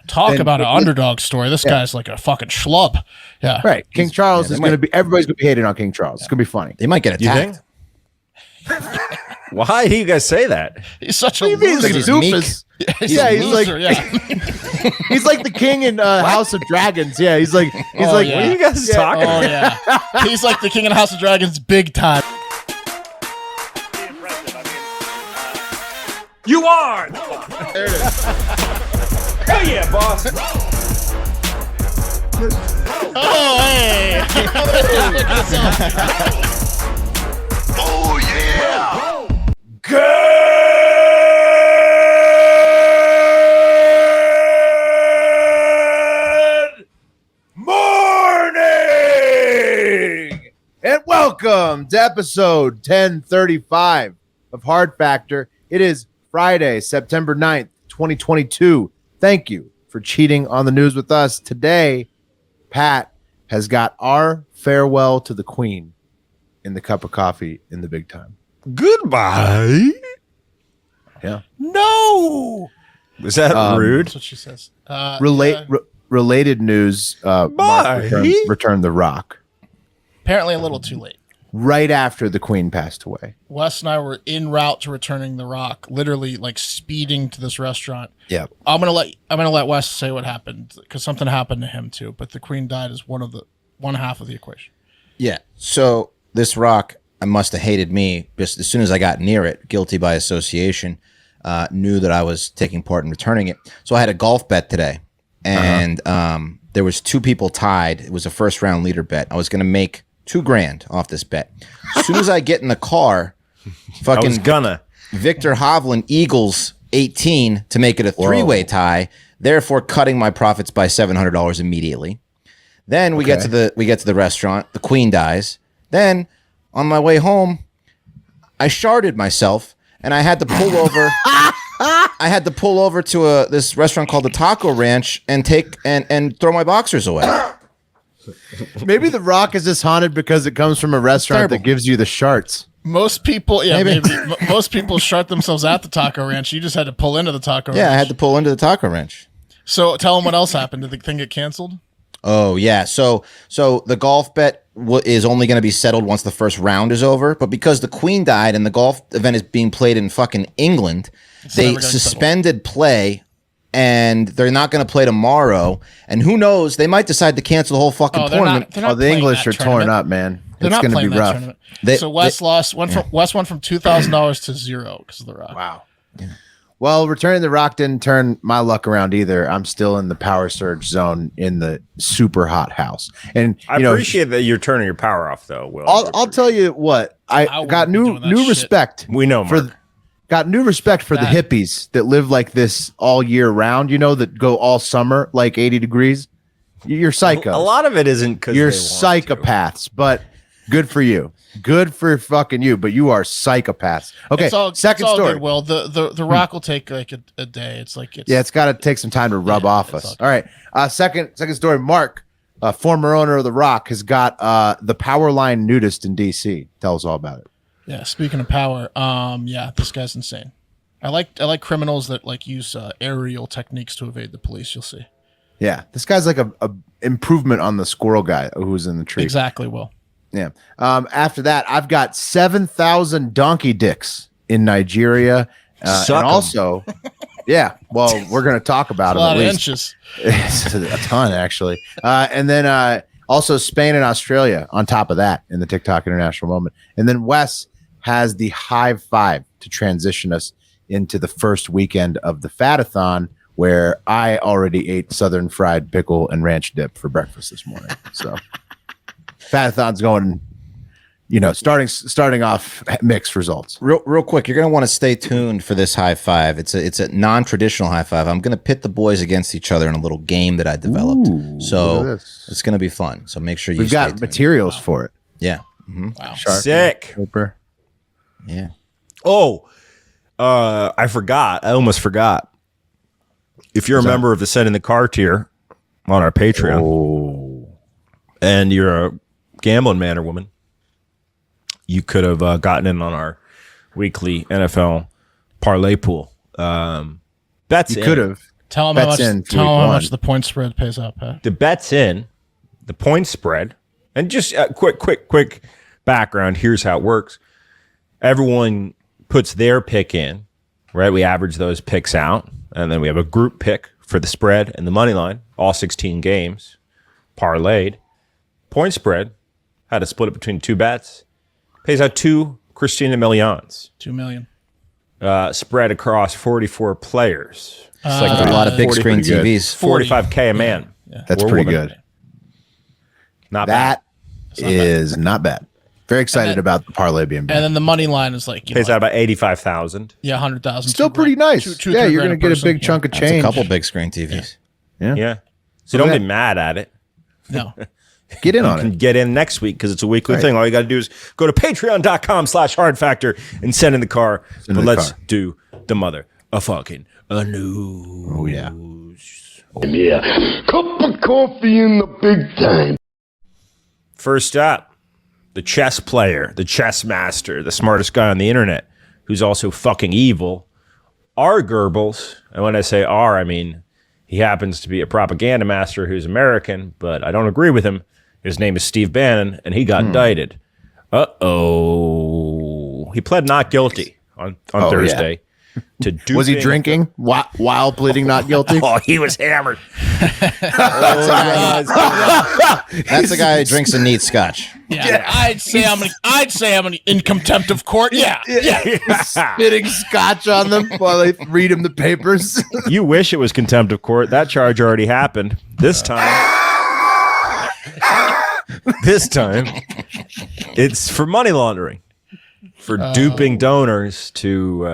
Talk about an underdog story. This guy's like a fucking schlub. Yeah. Right. King Charles is going to be, everybody's going to be hating on King Charles. It's going to be funny. They might get attacked. Why do you guys say that? He's such a loser. He's like doofus. He's loser, he's like the king in House of Dragons. Yeah, he's like, what are you guys talking about? Oh, yeah. He's like the king in House of Dragons big time. You are! There it is. Hell yeah, boss! Oh, hey! Oh, yeah! Good morning! And welcome to episode 1035 of Hard Factor. It is Friday, September 9th, 2022. Thank you for cheating on the news with us. Today, Pat has got our farewell to the Queen in the cup of coffee in the big time. Goodbye. Yeah. No! Was that rude? That's what she says. Related news, Mark returned the Rock. Apparently a little too late. Right after the Queen passed away. Wes and I were en route to returning the Rock, literally like speeding to this restaurant. Yeah. I'm gonna let Wes say what happened because something happened to him too. But the Queen died as one half of the equation. Yeah. So this rock, I must have hated me just as soon as I got near it, guilty by association, knew that I was taking part in returning it. So I had a golf bet today, and there was two people tied. It was a first round leader bet. I was going to make $2,000 off this bet. As soon as I get in the car, fucking Victor Hovland eagles 18 to make it a three-way tie, therefore cutting my profits by $700 immediately. Then we get to the restaurant. The Queen dies. Then on my way home, I sharded myself, and I had to pull over. I had to pull over to this restaurant called the Taco Ranch and take and throw my boxers away. Maybe the Rock is just haunted because it comes from a restaurant that gives you the sharts. Most people, most people shart themselves at the Taco Ranch. You just had to pull into the Taco Ranch. Yeah, I had to pull into the Taco Ranch. So tell them what else happened. Did the thing get canceled? Oh, yeah. So the golf bet is only going to be settled once the first round is over. But because the Queen died and the golf event is being played in fucking England, they suspended play, and they're not going to play tomorrow. And who knows? They might decide to cancel the whole fucking tournament. The English are torn up, man. They're it's going to be rough. So Wes went from $2,000 to zero because of the Rock. Wow. Yeah. Well, returning the Rock didn't turn my luck around either. I'm still in the power surge zone in the super hot house, and I appreciate that you're turning your power off, though. Will, I'll tell you what, I got new respect. We know, Mark. Got new respect for the hippies that live like this all year round. You know, that go all summer like 80 degrees. You're psychos. A lot of it isn't because you're psychopaths, but good for you. Good for fucking you, but you are psychopaths. Okay, second story. Good, Will, the Rock will take like a day. It's got to take some time to rub off us. All right, second story. Mark, former owner of the Rock, has got the power line nudist in DC. Tell us all about it. Yeah, speaking of power, this guy's insane. I like criminals that like use aerial techniques to evade the police. You'll see. Yeah, this guy's like a improvement on the squirrel guy who's in the tree. Exactly, Will. Yeah. After that, I've got 7,000 donkey dicks in Nigeria, and also, yeah. Well, we're going to talk about them. A lot of inches. It's a ton, actually. And then also Spain and Australia on top of that in the TikTok International Moment. And then Wes has the Hive Five to transition us into the first weekend of the Fatathon, where I already ate Southern fried pickle and ranch dip for breakfast this morning. So. Fatathon's going, starting off mixed results. Real quick, you're going to want to stay tuned for this high five. It's a non-traditional high five. I'm going to pit the boys against each other in a little game that I developed. So it's going to be fun. So make sure you. We've got materials for it. Yeah. Mm-hmm. Wow. Sharp, sick. Cooper. Yeah. Oh, I forgot. I almost forgot. If you're a member of the Send in the Car tier on our Patreon, and you're a gambling man or woman, you could have gotten in on our weekly NFL parlay pool. You could have. Tell them Bets in for tell week 'em how one. much the point spread pays out, Pat. The bet's in, the point spread, and just quick background. Here's how it works. Everyone puts their pick in, right? We average those picks out, and then we have a group pick for the spread and the money line. All 16 games parlayed. Point spread had to split it between two bets. Pays out two Christina Millions. $2 million. Spread across 44 players. It's like a lot of big screen pretty good. TVs. 45K a man. That's Or pretty woman. good. Not bad. That is not bad. Very excited about the parlay being And bad. then the money line is like, Pays out about 85,000. yeah, 100,000. Still pretty nice. Yeah, you're going to get a big chunk of That's a change. couple big screen TVs. Yeah. So don't be mad at it. No. Get in You on can it. get in next week because it's a weekly thing. All you got to do is go to patreon.com/hard factor and send in the car. in But the let's car. do the mother of fucking a news. Oh, yeah. Yeah. Cup of coffee in the big time. First up, the chess player, the chess master, the smartest guy on the internet, who's also fucking evil, R. Goebbels. And when I say R, I mean he happens to be a propaganda master who's American, but I don't agree with him. His name is Steve Bannon, and he got indicted. Uh-oh. He pled not guilty on Oh, Thursday. To duping. Was he drinking while pleading not guilty? Oh, he was hammered. That's the guy who drinks and needs scotch. Yeah. I'd say I'm in contempt of court. Yeah. Spitting scotch on them while they read him the papers. You wish it was contempt of court. That charge already happened. This time, it's for money laundering, for duping donors to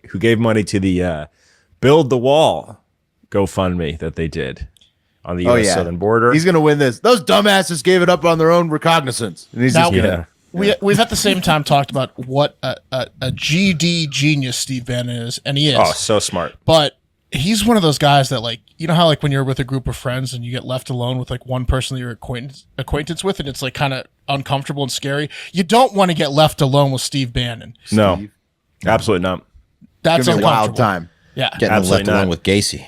who gave money to the Build the Wall GoFundMe that they did on the U.S. southern border. He's going to win this. Those dumbasses gave it up on their own recognizance. And he's Now- just gonna, We've at the same time talked about what a GD genius Steve Bannon is, and he is. Oh, so smart. But he's one of those guys that, like, you know how, like, when you're with a group of friends and you get left alone with, like, one person that you're acquaintance with, and it's, like, kind of uncomfortable and scary? You don't want to get left alone with Steve Bannon. No, absolutely not. That's It's gonna be a wild uncomfortable. time. Yeah. Getting Absolutely left alone not. with Gacy.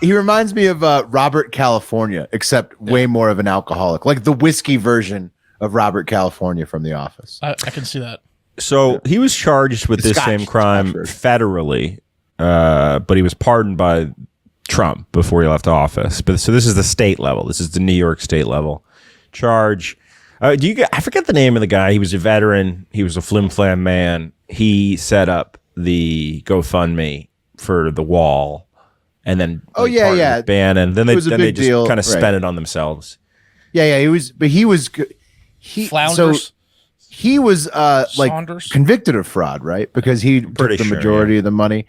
He reminds me of Robert California, except way more of an alcoholic, like the whiskey version of Robert California from The Office. I can see that. So he was charged with this Scotch. same crime Scotch federally, but he was pardoned by Trump before he left office. But so this is the state level. This is the New York state level charge. I forget the name of the guy. He was a veteran. He was a flim flam man. He set up the GoFundMe for the wall, and then partnered with Bannon. Then It was a they big just deal. kind of spent Right. it on themselves. Yeah, he was, but he was good. Flounders. So he was like Saunders? convicted of fraud, right? Because he took Pretty the sure, majority of the money.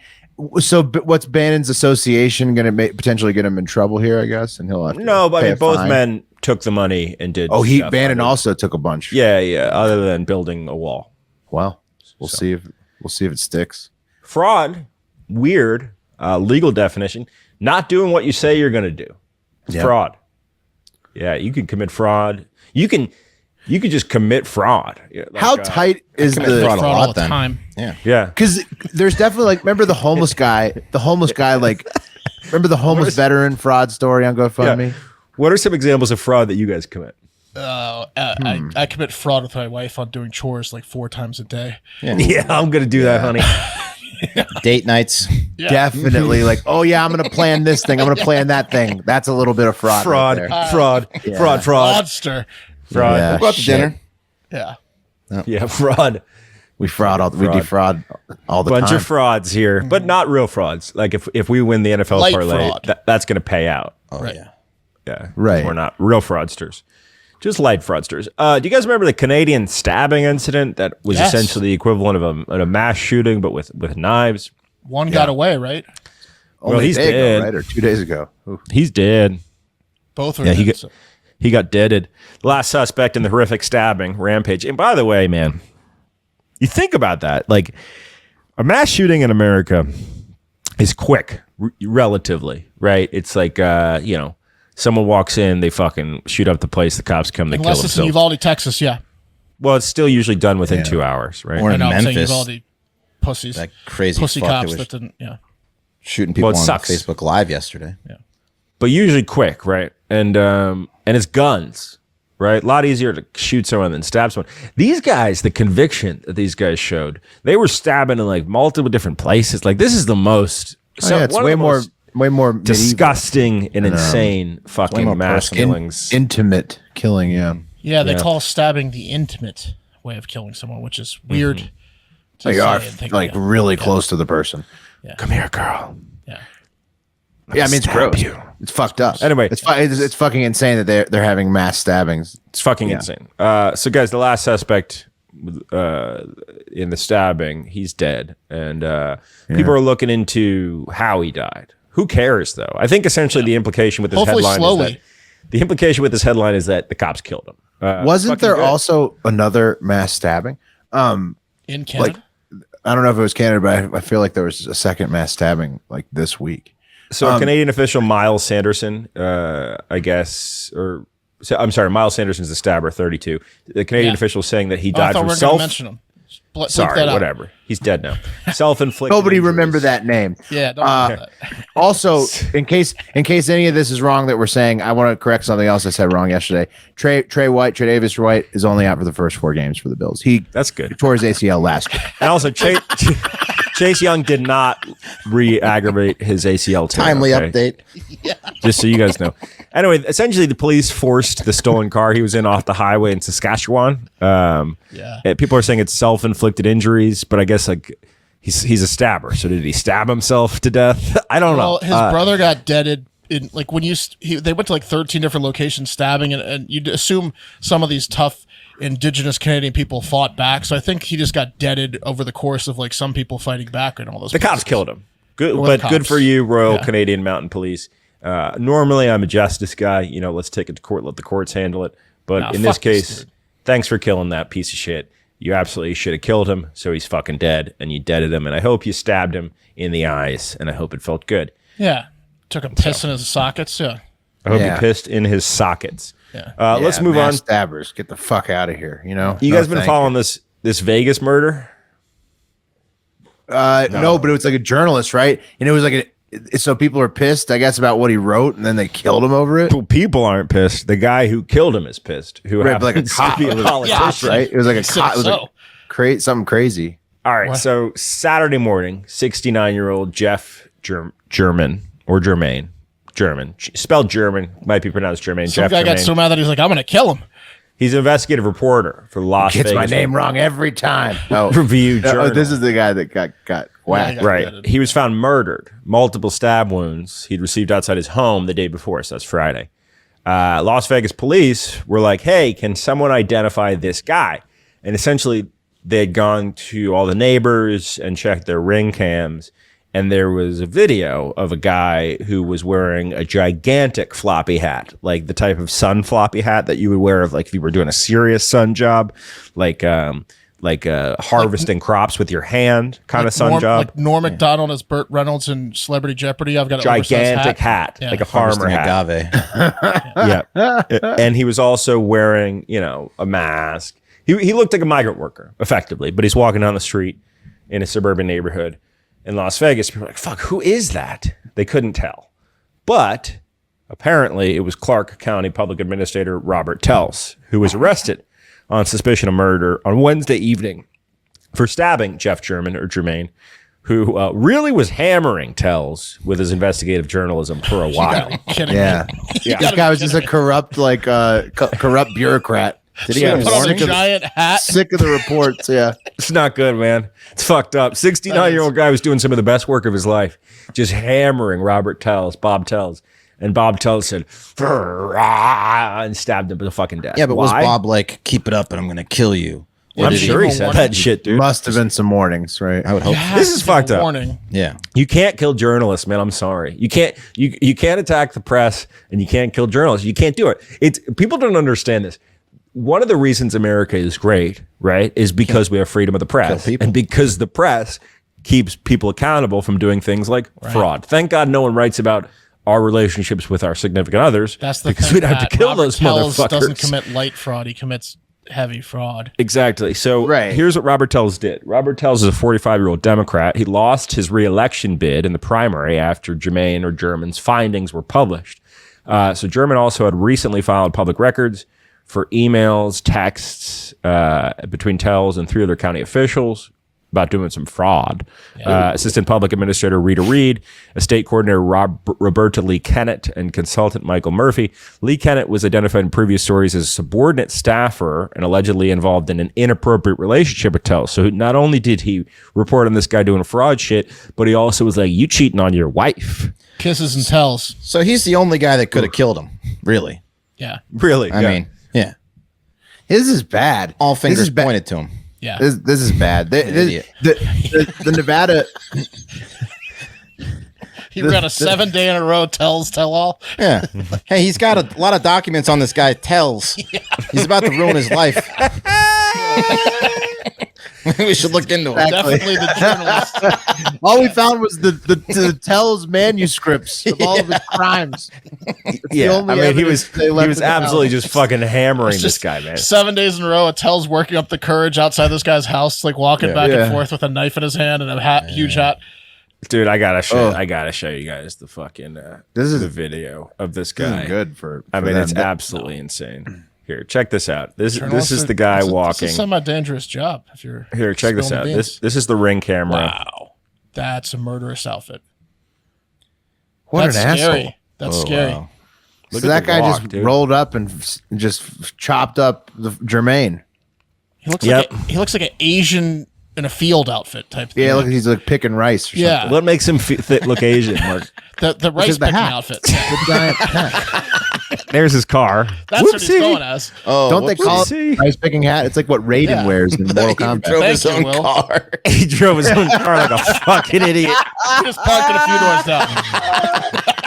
So, but what's Bannon's association going to potentially get him in trouble here? I guess, and he'll have to No, but I pay mean, a both fine. men took the money and did. Oh, stuff Bannon other- also took a bunch. Yeah. Other than building a wall, Well, we'll see if it sticks. fraud, weird legal definition. Not doing what you say you're going to do. It's Yeah. fraud. Yeah, you can commit fraud. You can just commit fraud. Yeah, like, How tight is commit the? fraud a Fraud lot all the then. time. Yeah. Yeah. Because there's definitely like, remember the homeless guy? The homeless guy, like, remember the homeless veteran fraud story on GoFundMe? Yeah. What are some examples of fraud that you guys commit? I commit fraud with my wife on doing chores like 4 times a day. Yeah, I'm going to do that, honey. Date nights. Definitely. Like, oh yeah, I'm gonna plan this thing. I'm gonna plan that thing. That's a little bit of fraud. Fraud, right there. fraud, Yeah. fraud, Fraudster. fraud. Yeah. We'll go out to Shit. dinner. Yeah. Yeah, fraud. We defraud all the Bunch time. of frauds here, but not real frauds. Like if we win the NFL Light parlay, fraud. that's going to pay out. Oh, Right. yeah. Yeah, Right. We're not real fraudsters, just light fraudsters. Do you guys remember the Canadian stabbing incident that was Yes. essentially the equivalent of a mass shooting, but with knives? One got away, right? Only well, he's a day dead. ago, right? Or 2 days ago. Ooh. He's dead. Both are Yeah, dead, so- he got deaded. The last suspect in the horrific stabbing rampage. And by the way, man, you think about that. Like a mass shooting in America is quick, relatively, right? It's like, someone walks in, they fucking shoot up the place, the cops come, they Unless kill it's in themselves. Uvalde, Texas, yeah. Well, it's still usually done within 2 hours, right? Or I in know, I'm saying Memphis. Uvalde pussies. That crazy Pussy fuck cops that was that didn't, yeah. Shooting people Well, it on sucks. Facebook Live yesterday. but usually quick, right? And it's guns, right? A lot easier to shoot someone than stab someone. These guys, the conviction that these guys showed, they were stabbing in like multiple different places. Like this is the most. It's one of the most way more medieval. disgusting and insane more fucking mass personal. killings. Intimate killing. Yeah. Yeah, they Yeah. call stabbing the intimate way of killing someone, which is weird. To Like, say are and think, like yeah. really close to the person. Come here, girl. Yeah. Yeah, I mean it's Stab gross. you. It's fucked up. Anyway. it's fucking insane that they're having mass stabbings. It's fucking insane. So, guys, the last suspect in the stabbing, he's dead, and people are looking into how he died. Who cares, though? I think essentially the implication with this Hopefully headline slowly. is that the implication with this headline is that the cops killed him. Wasn't fucking there good. also another mass stabbing? In Canada. I don't know if it was Canada, but I feel like there was a second mass stabbing like this week. So a Canadian official, Miles Sanderson, I guess, I'm sorry, Miles Sanderson's the stabber, 32. The Canadian official saying that he I died thought from we were going to self. mention him. Bleep Sorry, that out. whatever. He's dead now. Self-inflicted. Nobody injuries. remember that name. Yeah, don't do that. Also, in case any of this is wrong that we're saying, I want to correct something else I said wrong yesterday. Trey Davis White is only out for the first 4 games for the Bills. He That's good. tore his ACL last year. And also, Chase Young did not re-aggravate his ACL tear. Timely okay? update. Just so you guys know. Anyway, essentially, the police forced the stolen car he was in off the highway in Saskatchewan. And people are saying it's self-inflicted injuries, but I guess like he's a stabber. So did he stab himself to death? I don't know. Well, his brother got deaded in like when they went to like 13 different locations stabbing, and you'd assume some of these tough indigenous Canadian people fought back. So I think he just got deaded over the course of like some people fighting back and all those. The cops places. killed him. Good, Or but the good cops. for you, Royal Yeah. Canadian Mountain Police. Normally, I'm a justice guy. You know, let's take it to court, let the courts handle it. But Nah, in this fuck this case, dude. thanks for killing that piece of shit. You absolutely should have killed him, so he's fucking dead, and you deaded him. And I hope you stabbed him in the eyes, and I hope it felt good. Yeah, took a piss in his sockets. Yeah, I hope Yeah. you pissed in his sockets. Yeah. Let's move on. mass Stabbers, get the fuck out of here. You know, You No, guys been thank following this Vegas murder? you. No, but it was like a journalist, right? And it was like so people are pissed, I guess, about what he wrote, and then they killed him over it. Well, people aren't pissed. The guy who killed him is pissed. Who Right, but like a happens cop. to be It a was a politician. Right? It was like a Said cop. It was so. like something crazy. All right, so Saturday morning, 69-year-old Jeff German, spelled German, might be pronounced Germain. some Jeff guy got Germain. so mad that he's like, "I'm going to kill him." He's an investigative reporter for Las Gets Vegas my name wrong every time. Oh, Review Journal. this is the guy that got whacked. Yeah, Right. Deaded. He was found murdered, multiple stab wounds he'd received outside his home the day before, so that's Friday. Las Vegas police were like, hey, can someone identify this guy? And essentially, they had gone to all the neighbors and checked their ring cams, and there was a video of a guy who was wearing a gigantic floppy hat, like the type of sun floppy hat that you would wear if you were doing a serious sun job, like harvesting crops with your hand kind of sun job. Like Norm Macdonald as Burt Reynolds in Celebrity Jeopardy. I've got an oversized Gigantic hat, Yeah. like a farmer Harvesting hat. agave. Yeah. And he was also wearing, a mask. He looked like a migrant worker, effectively, but he's walking down the street in a suburban neighborhood in Las Vegas. People were like, fuck, who is that? They couldn't tell. But apparently it was Clark County Public Administrator Robert Tells, who was arrested on suspicion of murder on Wednesday evening for stabbing Jeff Germain, who really was hammering Tells with his investigative journalism for a while. Kidding Yeah. me. This guy was just a corrupt, corrupt bureaucrat. Did he Yeah, get a Put on a warning? giant hat. Sick of the reports. Yeah. It's not good, man. It's fucked up. 69-year-old guy was doing some of the best work of his life, just hammering Bob Tells. And Bob Tells said, "Rah," and stabbed him to fucking death. Yeah, but was Why? Bob like, keep it up and I'm going to kill you? Or I'm did sure he even said warn that him? shit, dude. Must have been some warnings, right? I would hope. Has This to is give fucked a up. Warning. Yeah. You can't kill journalists, man. I'm sorry. You can't attack the press and you can't kill journalists. You can't do it. People don't understand this. One of the reasons America is great, right, is because we have freedom of the press. people. And because the press keeps people accountable from doing things like fraud. Thank God no one writes about our relationships with our significant others That's the because thing, we'd have to Pat. kill Robert those Tells motherfuckers. doesn't commit light fraud. He commits heavy fraud. Exactly. So here's what Robert Telles did. Robert Telles is a 45-year-old Democrat. He lost his re-election bid in the primary after German's findings were published. So German also had recently filed public records for emails, texts between Telles and 3 other county officials about doing some fraud. Assistant Public Administrator Rita Reed, Estate Coordinator Roberta Lee Kennett, and Consultant Michael Murphy. Lee Kennett was identified in previous stories as a subordinate staffer and allegedly involved in an inappropriate relationship with Telles. So not only did he report on this guy doing fraud shit, but he also was like, you cheating on your wife. Kisses and tells. So he's the only guy that could have killed him, really. Yeah. Really? I mean, yeah. This is bad. All fingers pointed to him. Yeah. This is bad. The Nevada. He ran a 7-day in a row tell all. Yeah. Hey, he's got a lot of documents on this guy. Tells. Yeah. He's about to ruin his life. We should look into it. Definitely the journalist. All we found was the Telles manuscripts of all of his crimes. Yeah, I mean, he was absolutely just fucking hammering this guy, man. 7 days in a row, Telles working up the courage outside this guy's house, like walking back and forth with a knife in his hand and a huge hat. Dude, I gotta show you guys the fucking the video of this guy. This is good for I mean, it's absolutely insane. Here, check this out. This is the guy walking. This is a dangerous job. If you're here, check this out. This is the Ring camera. Wow, that's a murderous outfit. What that's an scary. asshole! That's scary. Wow. So that guy just rolled up and just chopped up the Jermaine. He looks like an Asian in a field outfit type thing. Yeah, look, he's like picking rice or something. What makes him look Asian, Mark? the rice picking outfit. The giant hat. There's his car. That's what he's going as. Oh, don't they call it rice picking hat? It's like what Raiden wears in Mortal Kombat. He drove his own car. He drove his own car like a fucking idiot. He just parked it a few doors down.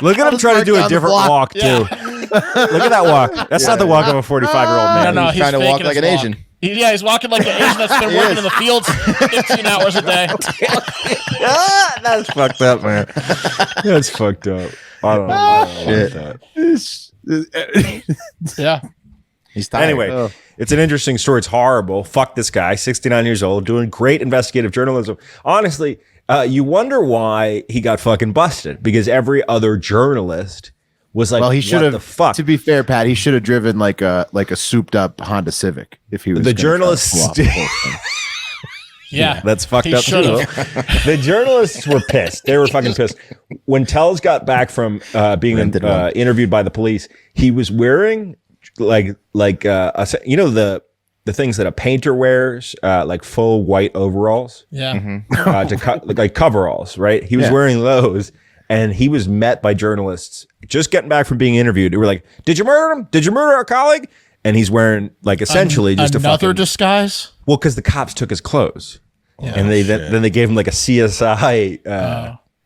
Look at him trying to do a different walk, too. Look at that walk. That's not the walk of a 45-year-old man. No, he's trying to walk like an Asian. He's walking like an Asian that's been working in the fields 15 hours a day. That's fucked up, man. That's fucked up. I don't know. Yeah. He's tired. Anyway, it's an interesting story. It's horrible. Fuck this guy, 69 years old, doing great investigative journalism. Honestly, you wonder why he got fucking busted, because every other journalist was like, well, he should have. The fuck? To be fair, Pat, he should have driven like a souped up Honda Civic if he was the journalists. Yeah, that's fucked up too. The journalists were pissed. They were fucking pissed. When Telles got back from being interviewed by the police, he was wearing the things that a painter wears, like full white overalls. Yeah, like coveralls, right? He was wearing those, and he was met by journalists just getting back from being interviewed. They were like, "Did you murder him? Did you murder our colleague?" And he's wearing like essentially just another disguise. Well, because the cops took his clothes, and then they gave him like a CSI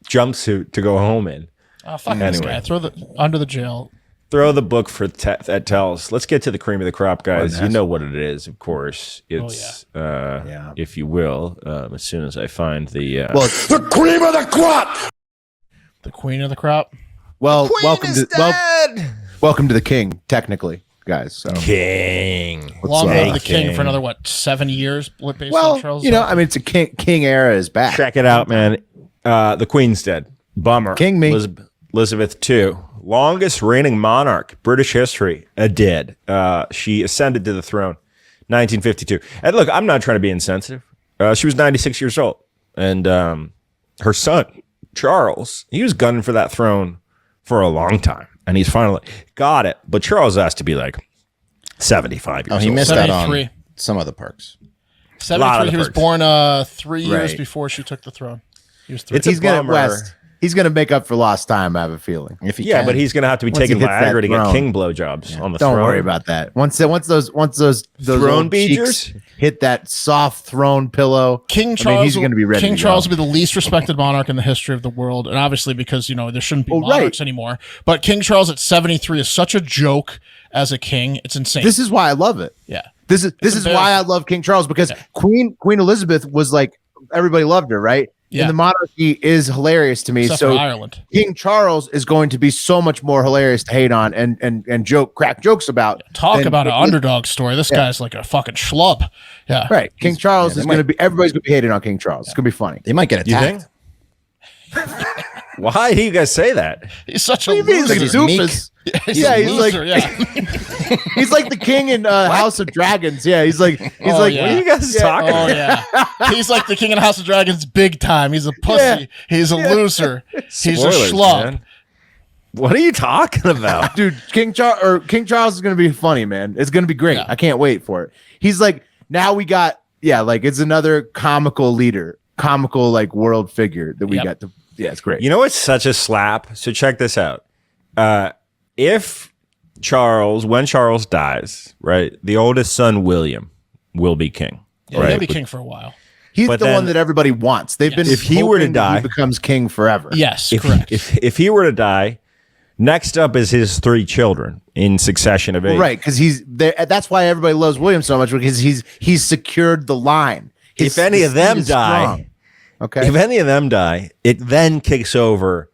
jumpsuit to go home in. Oh, fuck this guy! Throw under the jail. Throw the book at Telles. Let's get to the cream of the crop, guys. You know what it is, of course. It's if you will. As soon as I find the the cream of the crop, the queen of the crop. Well, welcome to the king, technically. Guys, so. King. Long live the king for another 7 years? Based on Charles? I mean, it's a king era is back. Check it out, man. The queen's dead. Bummer. King me. Elizabeth II, longest reigning monarch, British history, dead. She ascended to the throne, 1952. And look, I'm not trying to be insensitive. She was 96 years old, and her son Charles, he was gunning for that throne for a long time. And he's finally got it. But Charles has to be like 75 years old. He missed out on some of the perks. 73, he was born 3 years before she took the throne. He was 3. He's gonna make up for lost time, I have a feeling. But he's gonna have to be taking Viagra to get king blowjobs on the throne. Don't worry about that. Once those throne beaters hit that soft throne pillow, King Charles, he's gonna be ready. King Charles will be the least respected monarch in the history of the world, and obviously because there shouldn't be monarchs anymore. But King Charles at 73 is such a joke as a king. It's insane. This is why I love it. Yeah, this is why I love King Charles, because Queen Elizabeth was like, everybody loved her, right? Yeah. in the monarchy is hilarious to me. Except So for Ireland. King Charles is going to be so much more hilarious to hate on and crack jokes about. Talk than- about an underdog story. This guy's like a fucking schlub. Yeah. Right. King Charles is going to be, everybody's going to be hating on King Charles. It's going to be funny. They might get You attacked. think? Why do you guys say that? He's such a He's loser. a He's doofus. He's Yeah, a he's loser, like- yeah. He's like the king in House of Dragons. Yeah, he's like Oh, What are you guys talking Oh about? yeah, he's like the king of the House of Dragons, big time. He's a pussy. Yeah. He's a loser. He's a Spoilers, schlub. man. What are you talking about? dude. King Charles is going to be funny, man. It's going to be great. Yeah. I can't wait for it. He's like, now we got, like it's another comical leader, comical like world figure that we Yep. got to. Yeah, it's great. You know what's such a slap? So check this out. If when Charles dies, right, the oldest son, William, will be king. Yeah, right? he'll be king for a while. He's but the then- one that everybody wants. They've been. If he were to hoping that die- he becomes king forever. Yes, If, correct. if he were to die, next up is his 3 children in succession of 8. Right, because he's there. That's why everybody loves William so much, because he's secured the line. If any of his them seed is die- strong. Okay. If any of them die, it then kicks over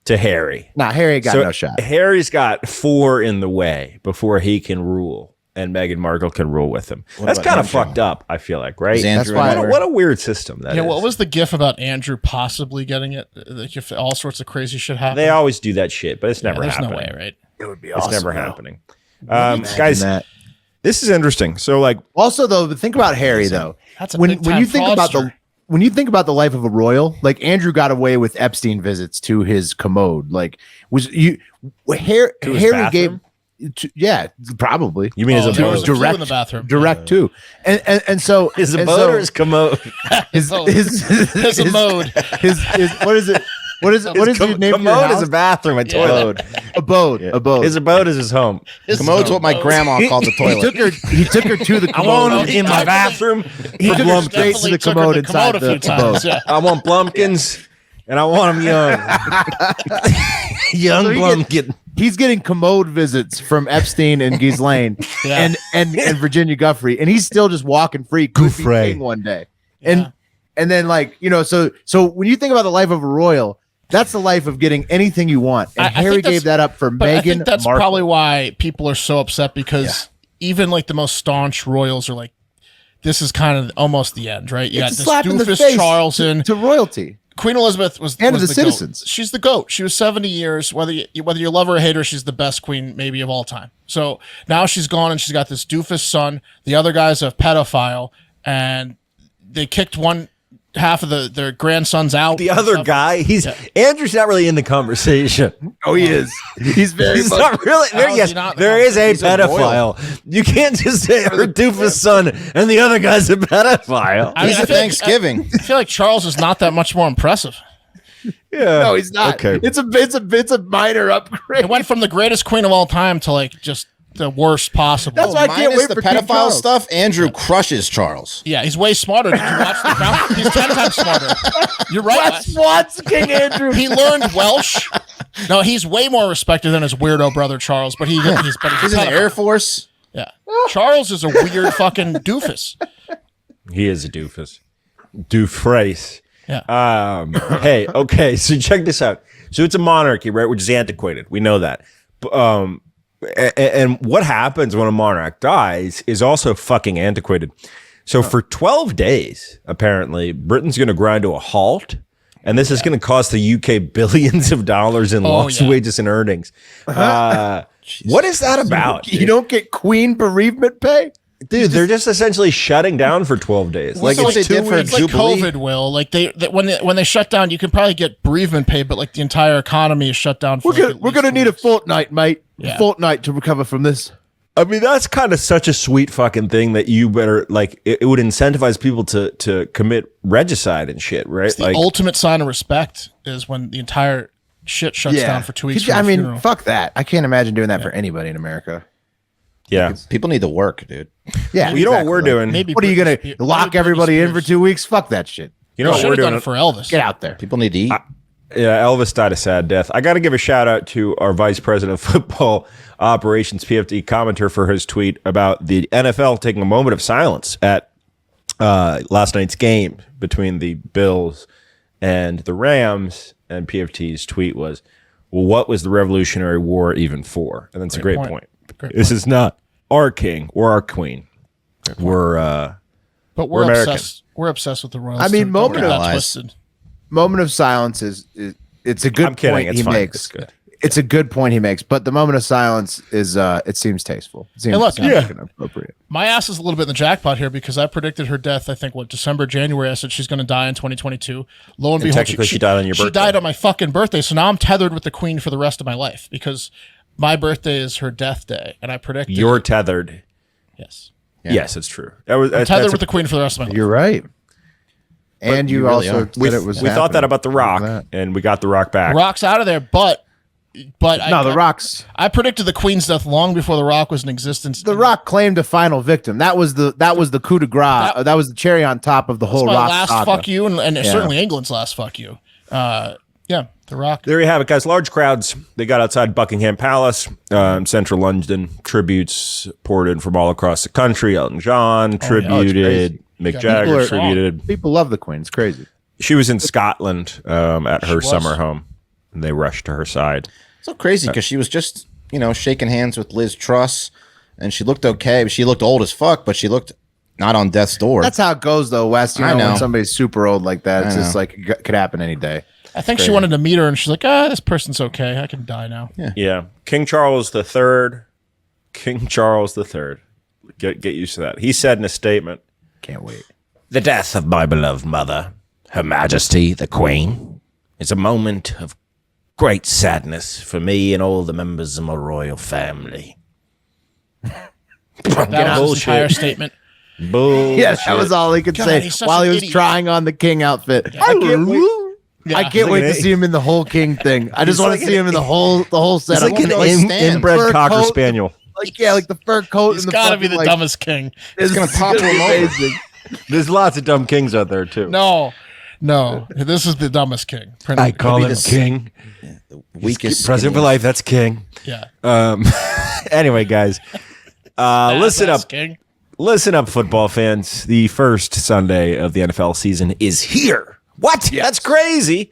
to Harry. Nah, Harry got So no shot. Harry's got 4 in the way before he can rule, and Meghan Markle can rule with him. That's about kind of Andrew? fucked up, I feel like, right? Is Andrew why- anywhere? What a weird system that is. Yeah, what was the gif about Andrew possibly getting it? Like if all sorts of crazy shit happened. They always do that shit, but it's never There's happening. no way, right? It would be It's awesome. never though. happening. Guys, That. this is interesting. So, like, Also, though, but think about Harry though. That's a when big-time you think about fraudster. when you think about the life of a royal, like Andrew got away with Epstein visits to his commode. Like, was you Harry gave? Yeah, probably. you mean his Oh, there was abode? a clue in the bathroom. Direct too, and so His and abode so or his commode? his His abode. his what is it? What is it? What is the name of your Commode is house? a bathroom, a toilet. Abode. His abode is his home. Commode's what my grandma called the He toilet. took her to the I want commode. him in my bathroom. He He took her straight to definitely the took her commode to inside a few the times. abode. Yeah. I want Blumpkins, and I want him young. Young So he Blumpkin. He's getting commode visits from Epstein and Ghislaine Yeah. and Virginia Guffrey, and he's still just walking free, could be Guffrey. king one day. And then like so when you think about the life of a royal, that's the life of getting anything you want. And I Harry think that's- gave that up for But I think Meghan that's Markle. probably why people are so upset, because even like the most staunch royals are like, this is kind of almost the end, right? You It's a got slap in the this face doofus Charles in. to royalty. Queen Elizabeth was And was the goat. citizens. She's the goat. She was 70 years. Whether you love her or hate her, she's the best queen maybe of all time. So now she's gone, and she's got this doofus son. The other guy's a pedophile, and they kicked one half of their grandsons out. The other guy, Andrew's not really in the conversation. Oh, he is. He's very He's much. not really there. How is Yes, he not in the there is a He's a pedophile. You can't just say her doofus son and the other guy's a pedophile. I mean, He's I a feel like- Thanksgiving. I feel like Charles is not that much more impressive. Yeah. No, he's not. Okay. It's a minor upgrade. It went from the greatest queen of all time to like just the worst possible. That's why I can't Minus wait the for King pedophile Charles. stuff. Andrew crushes Charles. Yeah, he's way smarter. Did you watch the Crown? He's 10 times smarter. You're right. What's King Andrew? He learned Welsh. No, he's way more respected than his weirdo brother Charles, but he's He's in the pedophile. Air Force. Yeah. Charles is a weird fucking doofus. He is a doofus. Doofrace. Yeah. Hey, okay, so check this out. So it's a monarchy, right, which is antiquated. We know that. And what happens when a monarch dies is also fucking antiquated. So for 12 days, apparently, Britain's going to grind to a halt. And this is going to cost the UK billions of dollars in lost yeah. wages and earnings. What is that about? You don't get queen bereavement pay? Dude, they're just essentially shutting down for 12 days. Like So what they did for it's like Jubilee. COVID will. Like when they shut down, you can probably get bereavement pay, but like the entire economy is shut down for We're gonna need a fortnight, mate. Yeah. A fortnight to recover from this. I mean, that's kind of such a sweet fucking thing that you better like. It would incentivize people to commit regicide and shit, right? It's the ultimate sign of respect is when the entire shit shuts down for 2 weeks. Could you- for a I mean, funeral. fuck that. I can't imagine doing that for anybody in America. yeah. People need to work, dude. Yeah, Well, you know what we're doing. Maybe What are you gonna Britney Spears- lock maybe everybody Britney in for Spears. 2 weeks? Fuck that shit. You know what Should we're have done doing. it for Elvis. Get out there. People need to eat. Yeah, Elvis died a sad death. I got to give a shout out to our vice president of football operations, PFD commenter, for his tweet about the NFL taking a moment of silence at last night's game between the Bills And the Rams and PFT's tweet was, well, what was the Revolutionary War even for? And that's a great point. This is not our king or our queen. We're American. obsessed. We're obsessed with the royals. I mean, too. moment Don't get of- that twisted. Moment of silence is it's a good I'm kidding. point It's he fine. makes. It's good. It's a good point he makes, but the moment of silence is it seems tasteful. It seems look, significant and appropriate. My ass is a little bit in the jackpot here because I predicted her death. I think December, January. I said she's going to die in 2022. Lo and behold, technically she died on your She birthday. died on my fucking birthday. So now I'm tethered with the queen for the rest of my life because my birthday is her death day, and I predicted. You're tethered. yes, Yes, it's true. That was tethered with the queen for the rest of my life. You're right. And you really also are. said it was. we thought that happening. about The Rock, and we got The Rock back. Rock's out of there, but No, the Rock's. I predicted the queen's death long before the Rock was in existence. The Rock claimed a final victim. That was the coup de grace. That was the cherry on top of the whole my Rock last saga. fuck you, and certainly England's last fuck you. Yeah, the Rock. There you have it, guys. Large crowds. They got outside Buckingham Palace, central London. Tributes poured in from all across the country. Elton John tributed. Mick Jagger People are- tributed. People love the Queen. It's crazy. She was in Scotland at her was. summer home. And they rushed to her side. So crazy because she was just, shaking hands with Liz Truss, and she looked okay. She looked old as fuck, but she looked not on death's door. That's how it goes, though, Wes. You I know, know. when somebody's super old like that, it's I just know. like it could happen any day. I think she wanted to meet her, and she's like, this person's okay. I can die now. Yeah. King Charles III. King Charles III. Get used to that. He said in a statement, Can't wait. "The death of my beloved mother, Her Majesty the Queen, is a moment of great sadness for me and all the members of my royal family." That was his bullshit. entire statement. Bullshit. Yeah, that was all he could God, say he's such while an he was idiot. trying on the King outfit. I can't wait. I can't wait to like an- see him in the whole King thing. I just want to see him in the whole setup. It's like an Stand, inbred fur cocker coat, spaniel. like the fur coat. He's and the got to be fucking, the dumbest king. It's gonna topple be him over. amazing. There's lots of dumb kings out there too. No, this is the dumbest king. I call be him this- king. Weakest President for skinniest. life. That's king. Yeah. Anyway, guys, listen up. Badass king. Listen up, football fans. The first Sunday of the NFL season is here. What? That's crazy.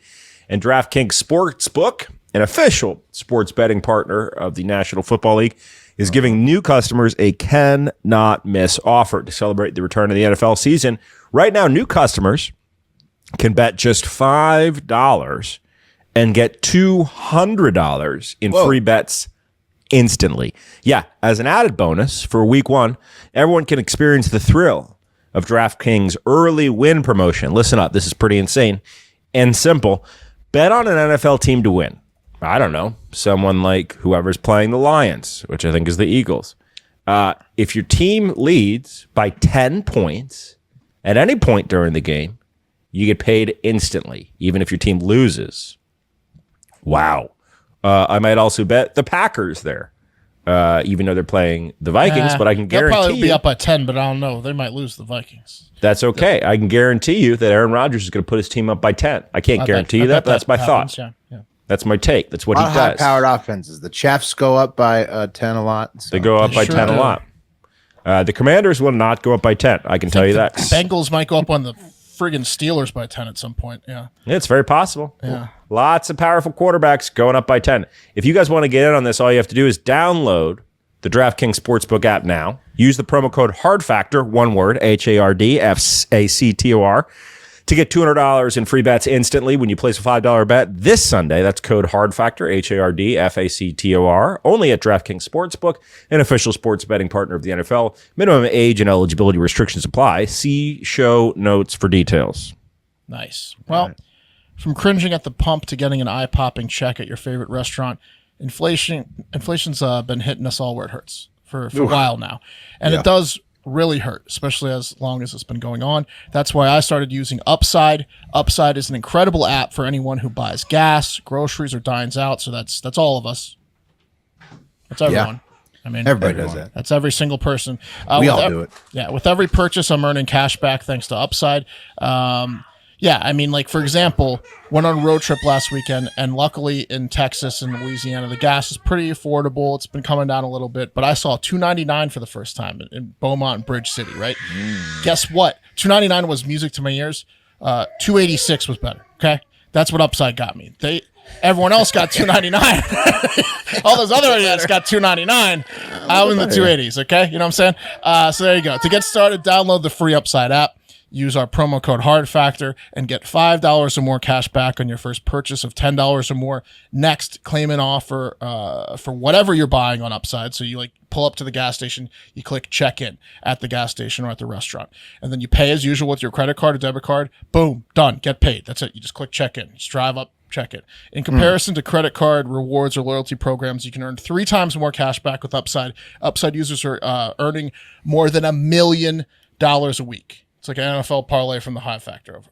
And DraftKings Sportsbook, an official sports betting partner of the National Football League, is giving new customers a cannot miss offer to celebrate the return of the NFL season. Right now, new customers can bet just $5 and get $200 in free bets instantly. Yeah, as an added bonus for week one, everyone can experience the thrill of DraftKings early win promotion. Listen up, this is pretty insane and simple. Bet on an NFL team to win. I don't know, someone like whoever's playing the Lions, which I think is the Eagles. If your team leads by 10 points at any point during the game, you get paid instantly, even if your team loses. Wow. I might also bet the Packers there, even though they're playing the Vikings, but I can They'll guarantee probably be you up by 10, but I don't know. They might lose the Vikings. that's okay. I can guarantee you that Aaron Rodgers is going to put his team up by 10. I can't guarantee you that, but that's my happens, thought. Yeah. That's my take. That's what A he lot of does. high-powered offenses. The Chiefs go up by 10 a lot. So. They go up by sure 10 do. a lot. The Commanders will not go up by 10. I can tell you that. Bengals might go up on the friggin' Steelers by 10 at some point. Yeah. It's very possible. Yeah. Lots of powerful quarterbacks going up by 10. If you guys want to get in on this, all you have to do is download the DraftKings Sportsbook app now. Use the promo code HARDFACTOR, one word, HARDFACTOR, to get $200 in free bets instantly when you place a $5 bet this Sunday. That's code HARDFACTOR, HARDFACTOR, only at DraftKings Sportsbook, an official sports betting partner of the NFL. Minimum age and eligibility restrictions apply. See show notes for details. Nice. Well, from cringing at the pump to getting an eye-popping check at your favorite restaurant, inflation's been hitting us all where it hurts for a while now. And it does really hurt, especially as long as it's been going on. That's why I started using Upside. Upside is an incredible app for anyone who buys gas, groceries, or dines out. So that's all of us. That's everyone. I mean, Everybody does that. That's every single person. We all do it. Yeah, with every purchase, I'm earning cash back thanks to Upside. Yeah, I mean, like, for example, went on a road trip last weekend, and luckily in Texas and Louisiana, the gas is pretty affordable. It's been coming down a little bit, but I saw $2.99 for the first time in Beaumont and Bridge City, right? Guess what? $2.99 was music to my ears. $2.86 was better. Okay, that's what Upside got me. Everyone else got $2.99. All those other idiots got $2.99. I'm in the 280s. Okay, you know what I'm saying? So there you go. To get started, download the free Upside app. Use our promo code HARDFACTOR and get $5 or more cash back on your first purchase of $10 or more. Next, claim an offer for whatever you're buying on Upside. So you pull up to the gas station, you click check in at the gas station or at the restaurant, and then you pay as usual with your credit card or debit card. Boom, done, get paid. That's it. You just click check in. Just drive up, check it. In comparison to credit card, rewards, or loyalty programs, you can earn 3 times more cash back with Upside. Upside users are earning more than $1 million a week. It's like an NFL parlay from the Hard Factor.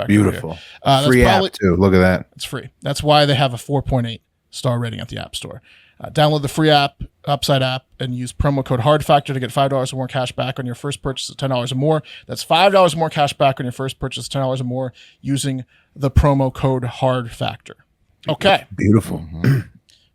Beautiful. Free app too. Look at that. It's free. That's why they have a 4.8 star rating at the App Store. Download the free app, Upside app, and use promo code HARDFACTOR to get $5 or more cash back on your first purchase of $10 or more. That's $5 more cash back on your first purchase of $10 or more using the promo code HARDFACTOR. Okay. Beautiful.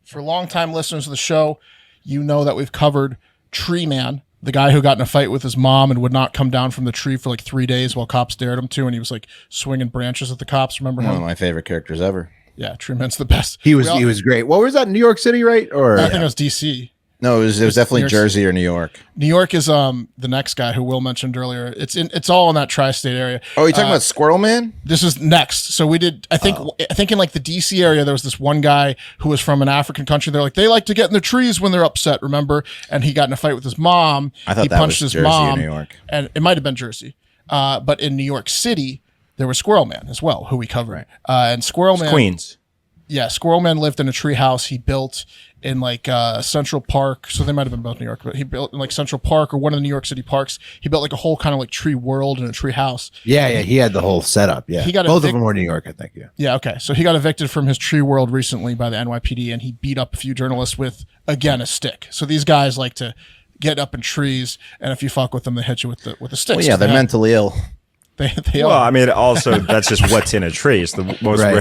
For longtime listeners of the show, you know that we've covered Tree Man, the guy who got in a fight with his mom and would not come down from the tree for 3 days while cops dared him to, and he was swinging branches at the cops. Remember him? One of my favorite characters ever. Yeah, Tree Man's the best. He was great. What was that? New York City, right? Or I think it was DC. No, it was definitely Jersey or New York. New York is the next guy who Will mentioned earlier. It's all in that tri-state area. Oh, you talking about Squirrel Man? This is next. So we did. I think in the DC area there was this one guy who was from an African country. They're they like to get in the trees when they're upset. Remember? And he got in a fight with his mom. I thought he that punched was his Jersey mom, or New York. and it might have been Jersey. But in New York City there was Squirrel Man as well, who we covered. Right. And Squirrel Man, Queens. yeah, Squirrel Man lived in a tree house he built in Central Park. So they might have been both New York, but he built in Central Park or one of the New York City parks. He built a whole kind of tree world and a tree house. Yeah, he had the whole setup. Yeah, He got both of them were New York, I think. Yeah. Yeah, okay. So he got evicted from his tree world recently by the NYPD, and he beat up a few journalists with, again, a stick. So these guys like to get up in trees, and if you fuck with them, they hit you with a stick. Well, yeah, they're mentally ill. They Well, are. I mean, also that's just what's in a tree. It's the most Right.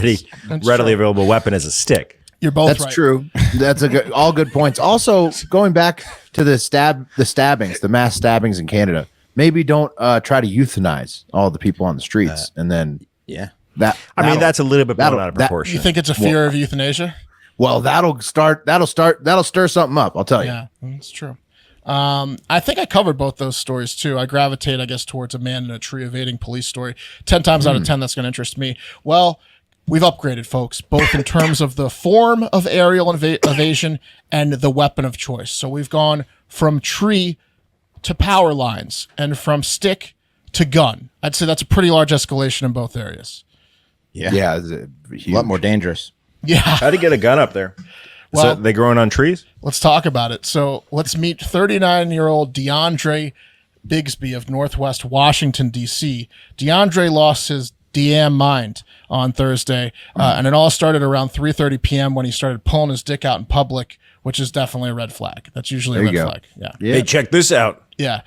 readily available weapon is a stick. You're both That's right. true. That's all good points. Also, going back to the stabbings, the mass stabbings in Canada. Maybe don't try to euthanize all the people on the streets, and then Yeah. That's a little bit blown that'll- out of that- proportion. You think it's a fear of euthanasia? well, that'll stir something up. I'll tell you. Yeah, that's true. I think I covered both those stories too. I gravitate, I guess, towards a man in a tree evading police story. 10 times out of 10, that's going to interest me. Well, we've upgraded, folks, both in terms of the form of aerial evasion and the weapon of choice. So we've gone from tree to power lines and from stick to gun. I'd say that's a pretty large escalation in both areas. Yeah, it's A lot more dangerous. Yeah. How to get a gun up there? Well- So they growing on trees? Let's talk about it. So let's meet 39-year-old DeAndre Bigsby of Northwest Washington, D.C. DeAndre lost his damn mind on Thursday, and it all started around 3:30 p.m. when he started pulling his dick out in public, which is definitely a red flag. That's usually a There you red go. flag. Yeah. Yeah. Hey, check this out. Yeah.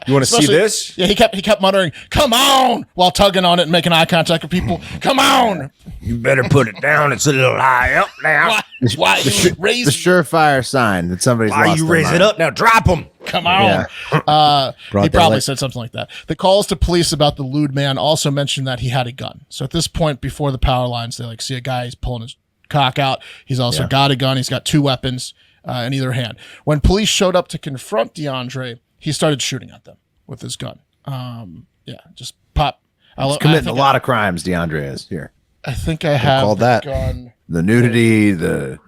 You want to see Especially- this? Yeah, he kept muttering, "Come on," while tugging on it and making eye contact with people. Come on. You better put it down. It's a little high up now. Why you the raise surefire sign that somebody's Why lost you their raise mind. it up now? Drop them. Come on. He Broad probably daylight. said something like that. The calls to police about the lewd man also mentioned that he had a gun. So at this point, before the power lines, they see a guy, he's pulling his cock out. He's also got a gun. He's got 2 weapons in either hand. When police showed up to confront DeAndre, he started shooting at them with his gun. Just pop. He's committing a lot of crimes, DeAndre is here. I think I have called the that? gun. The nudity, the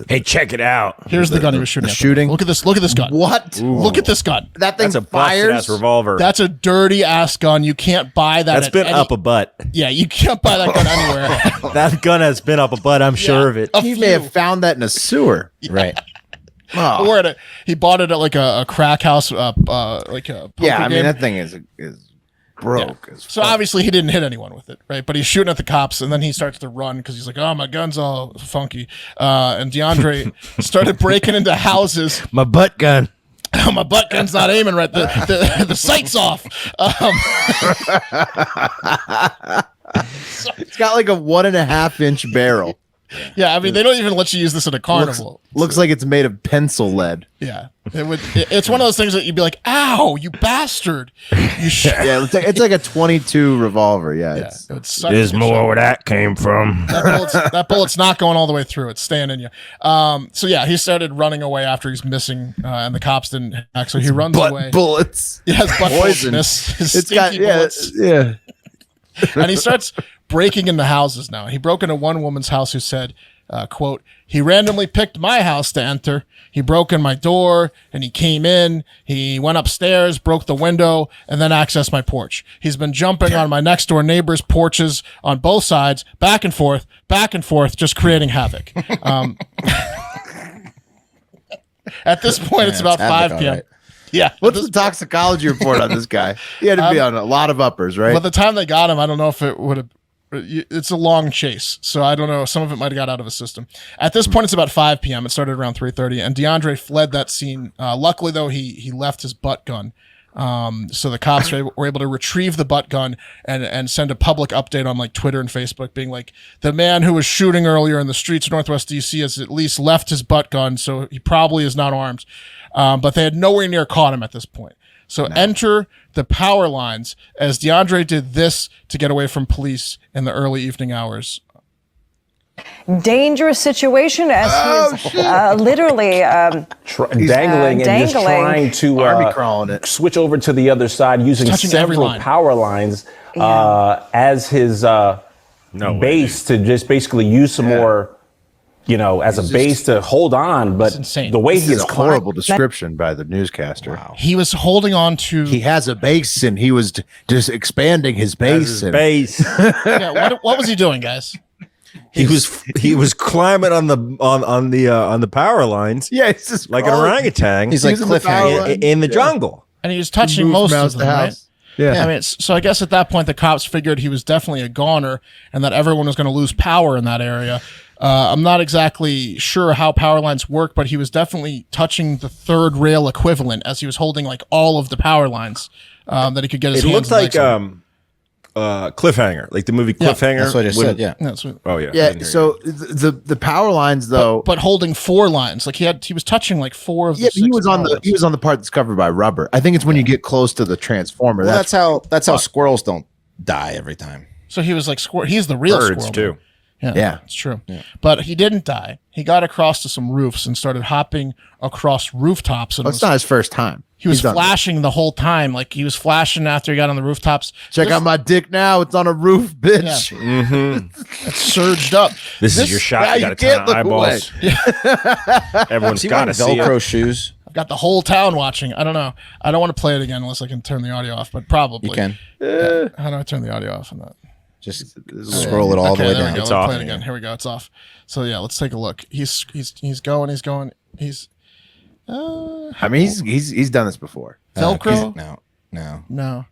Hey, check it out. Here's the gun he was shooting the at. shooting? Look at this. Look at this gun. what? Look at this gun. That thing That's a busted ass fires. revolver. That's a dirty ass gun. You can't buy that. That's at been any- up a butt. Yeah, you can't buy that gun anywhere. That gun has been up a butt. I'm sure of it. A He few. may have found that in a sewer. Right. Oh. Or he bought it at a crack house, like a poker Yeah, I mean game. that thing is broke. As So obviously he didn't hit anyone with it, right? But he's shooting at the cops, and then he starts to run because he's like, "Oh, my gun's all funky." And DeAndre started breaking into houses. my butt gun. My butt gun's not aiming right. The sight's off. It's got like a 1.5 inch barrel. Yeah, I mean, they don't even let you use this at a carnival. Looks like it's made of pencil lead. Yeah, it's one of those things that you'd be like, "Ow, you bastard!" You Yeah, it's like a 22 revolver. Yeah, Yeah, it's, it would suck There's to get more shot. where that came from. That bullet's not going all the way through. It's staying in you. So yeah, he started running away after he's missing, and the cops didn't act. So he runs away. butt bullets. Yeah, his butt Poison. bullets, his It's got stinky bullets. yeah. And he starts breaking into houses now. He broke into one woman's house who said, quote, "He randomly picked my house to enter. He broke in my door and he came in. He went upstairs, broke the window, and then accessed my porch. He's been jumping on my next door neighbor's porches on both sides, back and forth, just creating havoc." At this point, it's about 5 p.m. Right. Yeah. What's the toxicology report on this guy? He had to be on a lot of uppers, right? By the time they got him, I don't know if it would have. It's a long chase, so I don't know. Some of it might have got out of his system. At this point, it's about 5 p.m. It started around 3:30, and DeAndre fled that scene. Luckily, though, he left his butt gun. So the cops were able to retrieve the butt gun and send a public update on like Twitter and Facebook, being like, the man who was shooting earlier in the streets of Northwest DC has at least left his butt gun, so he probably is not armed. But they had nowhere near caught him at this point. So enter the power lines as DeAndre did this to get away from police in the early evening hours. Dangerous situation as he's literally dangling and just trying to Army crawling it. switch over to the other side using Touching every several line. power lines as his base to just basically use some more, as a base to hold on. But insane. the way This he is is a horrible description by the newscaster. Wow. He was holding on to. He has a base and he was just expanding his base. and- Base. Yeah, what was he doing, guys? He was climbing on the power lines Yeah, it's just like an crawling. orangutan. He's like Using the power cliffhanger. line. in the jungle. And he was touching Moved most from of house to them, right? house. Yeah. I mean, so I guess at that point the cops figured he was definitely a goner and that everyone was going to lose power in that area. I'm not exactly sure how power lines work, but he was definitely touching the third rail equivalent as he was holding like all of the power lines that he could get his It hands looked like on. Cliffhanger, like the movie Cliffhanger. That's what I just said. Yeah. That's what- Oh yeah. I Yeah, didn't hear so the power lines though. but holding 4 lines, like he was touching like 4 of the yeah, but 6 he was on power the lines. part that's covered by rubber. I think it's when you get close to the transformer. Well, that's how squirrels don't die every time. So he was like he's the real Birds squirrel. too. Yeah. It's true. But he didn't die. He got across to some roofs and started hopping across rooftops. And Well, it's not his first time. he was He's done flashing the whole time. Like he was flashing after he got on the rooftops. it. Check out my dick now. It's on a roof, bitch. It surged up. This is your shot. yeah, You you got a ton can't of look eyeballs. Everyone's Is he got wearing to see it. Velcro shoes? I've got the whole town watching. I don't know. I don't want to play it again unless I can turn the audio off, but probably. You can. How do I turn the audio off on that? Just scroll it all the way there down. we go. It's Let's off. play it again. Here we go. It's off. So yeah, let's take a look. He's going. I mean, he's done this before. Velcro? No. No.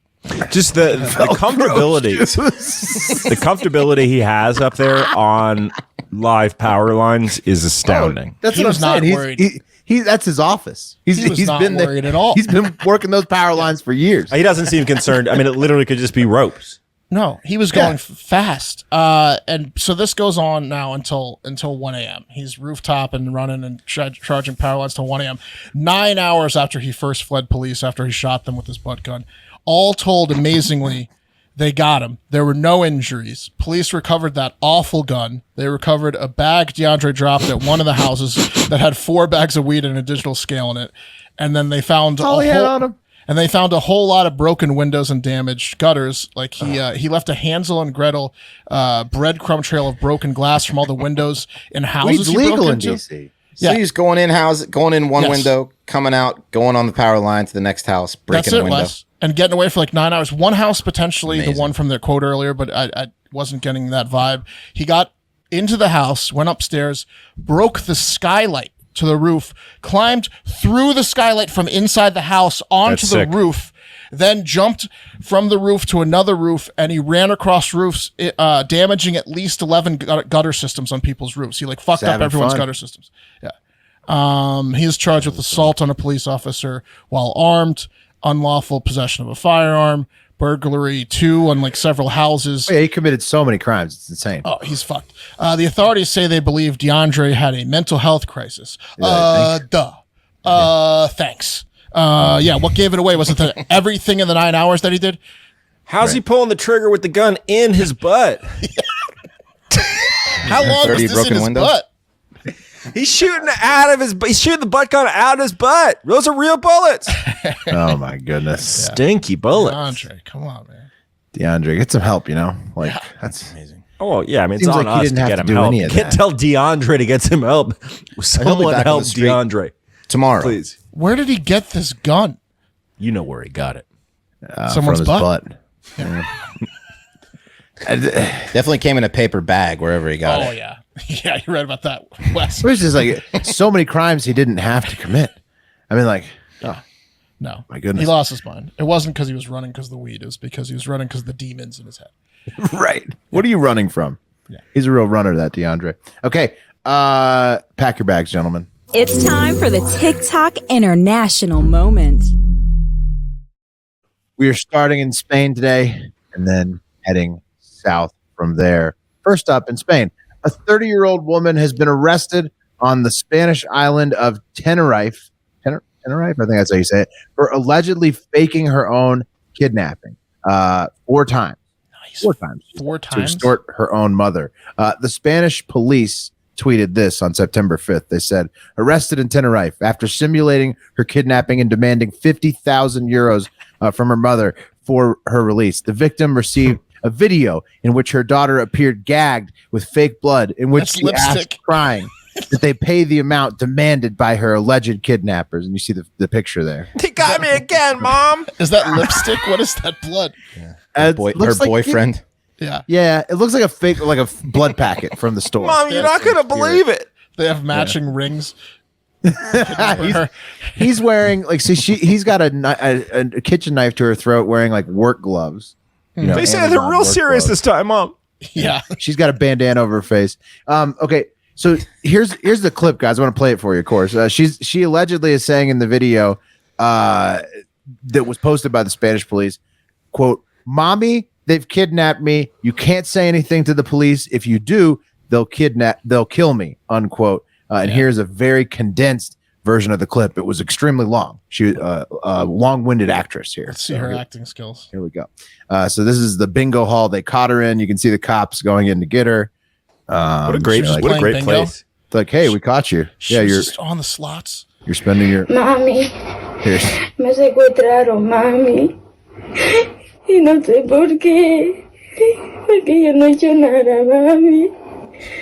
Just the comfortability. The comfortability he has up there on live power lines is astounding. That's He what was I'm not saying. worried. He that's his office. He was not been worried at all. He's been working those power lines for years. He doesn't seem concerned. I mean, it literally could just be ropes. No, he was going fast. And so this goes on now until 1 a.m. He's rooftop and running and charging power lines till 1 a.m. 9 hours after he first fled police, after he shot them with his butt gun. All told, amazingly, they got him. There were no injuries. Police recovered that awful gun. They recovered a bag DeAndre dropped at one of the houses that had 4 bags of weed and a digital scale in it. And then they found all he had on him. And they found a whole lot of broken windows and damaged gutters. Like he left a Hansel and Gretel breadcrumb trail of broken glass from all the windows in houses Weed's he broke legal in into. DC. So he's going in one Yes. window, coming out, going on the power line to the next house, breaking That's a it, window. Wes. And getting away for like 9 hours. One house potentially, the Amazing. one from the quote earlier, but I wasn't getting that vibe. He got into the house, went upstairs, broke the skylight to the roof, climbed through the skylight from inside the house onto That's the sick. roof, then jumped from the roof to another roof, and he ran across roofs, damaging at least 11 gutter systems on people's roofs. He like fucked up having everyone's fun. gutter systems. Yeah. He is charged with assault on a police officer while armed, unlawful possession of a firearm, burglary 2 on like several houses. Oh, yeah, he committed so many crimes. It's insane. Oh, he's fucked. The authorities say they believe DeAndre had a mental health crisis. Thanks. Yeah, what gave it away? Was it everything in the 9 hours that he did? How's he pulling the trigger with the gun in his butt? How long was this in his butt? He's shooting the butt gun out of his butt. Those are real bullets. Oh my goodness. Stinky bullets. DeAndre, come on, man. DeAndre, get some help, Like that's Amazing. Oh yeah, I mean it's Seems on like he us didn't to have get to him do help. any You of can't that. tell DeAndre to get some help. Someone back on help the street. DeAndre, Tomorrow. please. Where did he get this gun? You know where he got it. Someone's from his butt? Definitely came in a paper bag wherever he got it. Oh, yeah. Yeah, you're right about that, Wes. It was just like so many crimes he didn't have to commit. I mean, like, oh No. my goodness. He lost his mind. It wasn't because he was running because of the weed. It was because he was running because of the demons in his head. Right. What are you running from? Yeah. He's a real runner, that DeAndre. Okay. Pack your bags, gentlemen. It's time for the TikTok International Moment. We are starting in Spain today and then heading south from there. First up in Spain, a 30-year-old woman has been arrested on the Spanish island of Tenerife. Tenerife, I think that's how you say it, for allegedly faking her own kidnapping 4 times. Nice. 4 times. 4 To times? extort her own mother. The Spanish police tweeted this on September 5th. They said, arrested in Tenerife after simulating her kidnapping and demanding 50,000 euros from her mother for her release. The victim received a video in which her daughter appeared gagged with fake blood, in which That's she lipstick. asked, crying, that they pay the amount demanded by her alleged kidnappers. And you see the picture there. He got me again, Mom. Is that lipstick? What is that blood? Her Looks like- boyfriend. Yeah. Yeah, it looks like a fake, like a blood packet from the store. Mom, you're not gonna believe it. They have matching rings. he's wearing like he's got a kitchen knife to her throat, wearing like work gloves. You know, They say they're Amazon real work serious gloves. this time, Mom. Yeah. She's got a bandana over her face. Okay, so here's the clip, guys. I want to play it for you, of course. She allegedly is saying in the video that was posted by the Spanish police, quote, "Mommy, they've kidnapped me. You can't say anything to the police. If you do, they'll kill me," unquote. And here's a very condensed version of the clip. It was extremely long. She a long-winded actress here. Let's see her acting skills. Here we go. So this is the bingo hall they caught her in. You can see the cops going in to get her. What a great, she's what a playing great bingo. place. It's like, hey, we caught you. She Yeah, was you're just on the slots. spending your Mami, here's me secuestraron, mami. Y no sé por qué. Porque yo no he hecho nada, mami.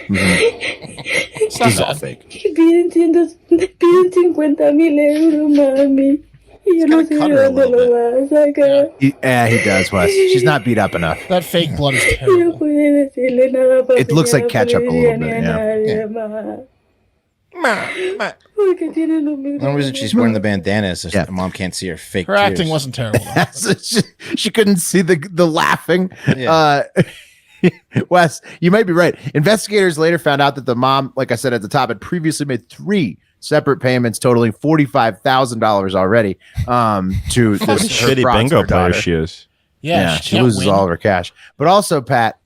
It's not This is all bad. fake. Piden 50,000 euros, mami. Y yo no gotta sé cut de her a dónde little lo va a sacar. He does, Wes. She's not beat up enough. That fake blood is Y no terrible. puede decirle nada para It looks like ketchup a little bit, yeah. Nadie, Porque tienen los mismos. The only reason she's wearing the bandana is Yeah. her mom can't see her fake Her tears. acting wasn't terrible. though. she couldn't see the laughing. Yeah. Wes, you might be right. Investigators later found out that the mom, like I said at the top, had previously made 3 separate payments totaling $45,000 already to What a this her shitty fraudster bingo player daughter. she is. Yeah, She can't loses win. all of her cash. But also, Pat,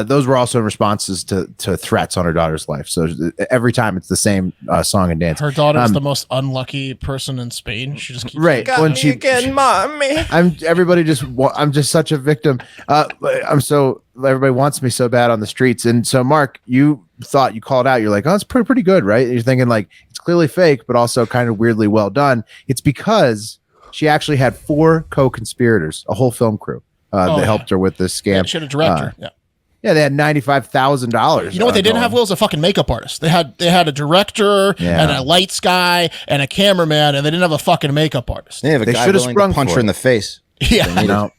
those were also in responses to threats on her daughter's life. So every time it's the same song and dance. Her daughter's the most unlucky person in Spain. She just keeps Right. When she, Mommy. I'm just such a victim. Everybody wants me so bad on the streets. And so, Mark, you thought you called out. You're like, oh, it's pretty good, right? And you're thinking like it's clearly fake, but also kind of weirdly well done. It's because she actually had 4 co-conspirators, a whole film crew that helped her with this scam. She had a director. Yeah. Yeah, they had $95,000. You know what they didn't have, Will? Is a fucking makeup artist. They had a director Yeah. and a lights guy and a cameraman, and they didn't have a fucking makeup artist. They have a They guy should've willing sprung to punch for her in it. the face. Yeah. No,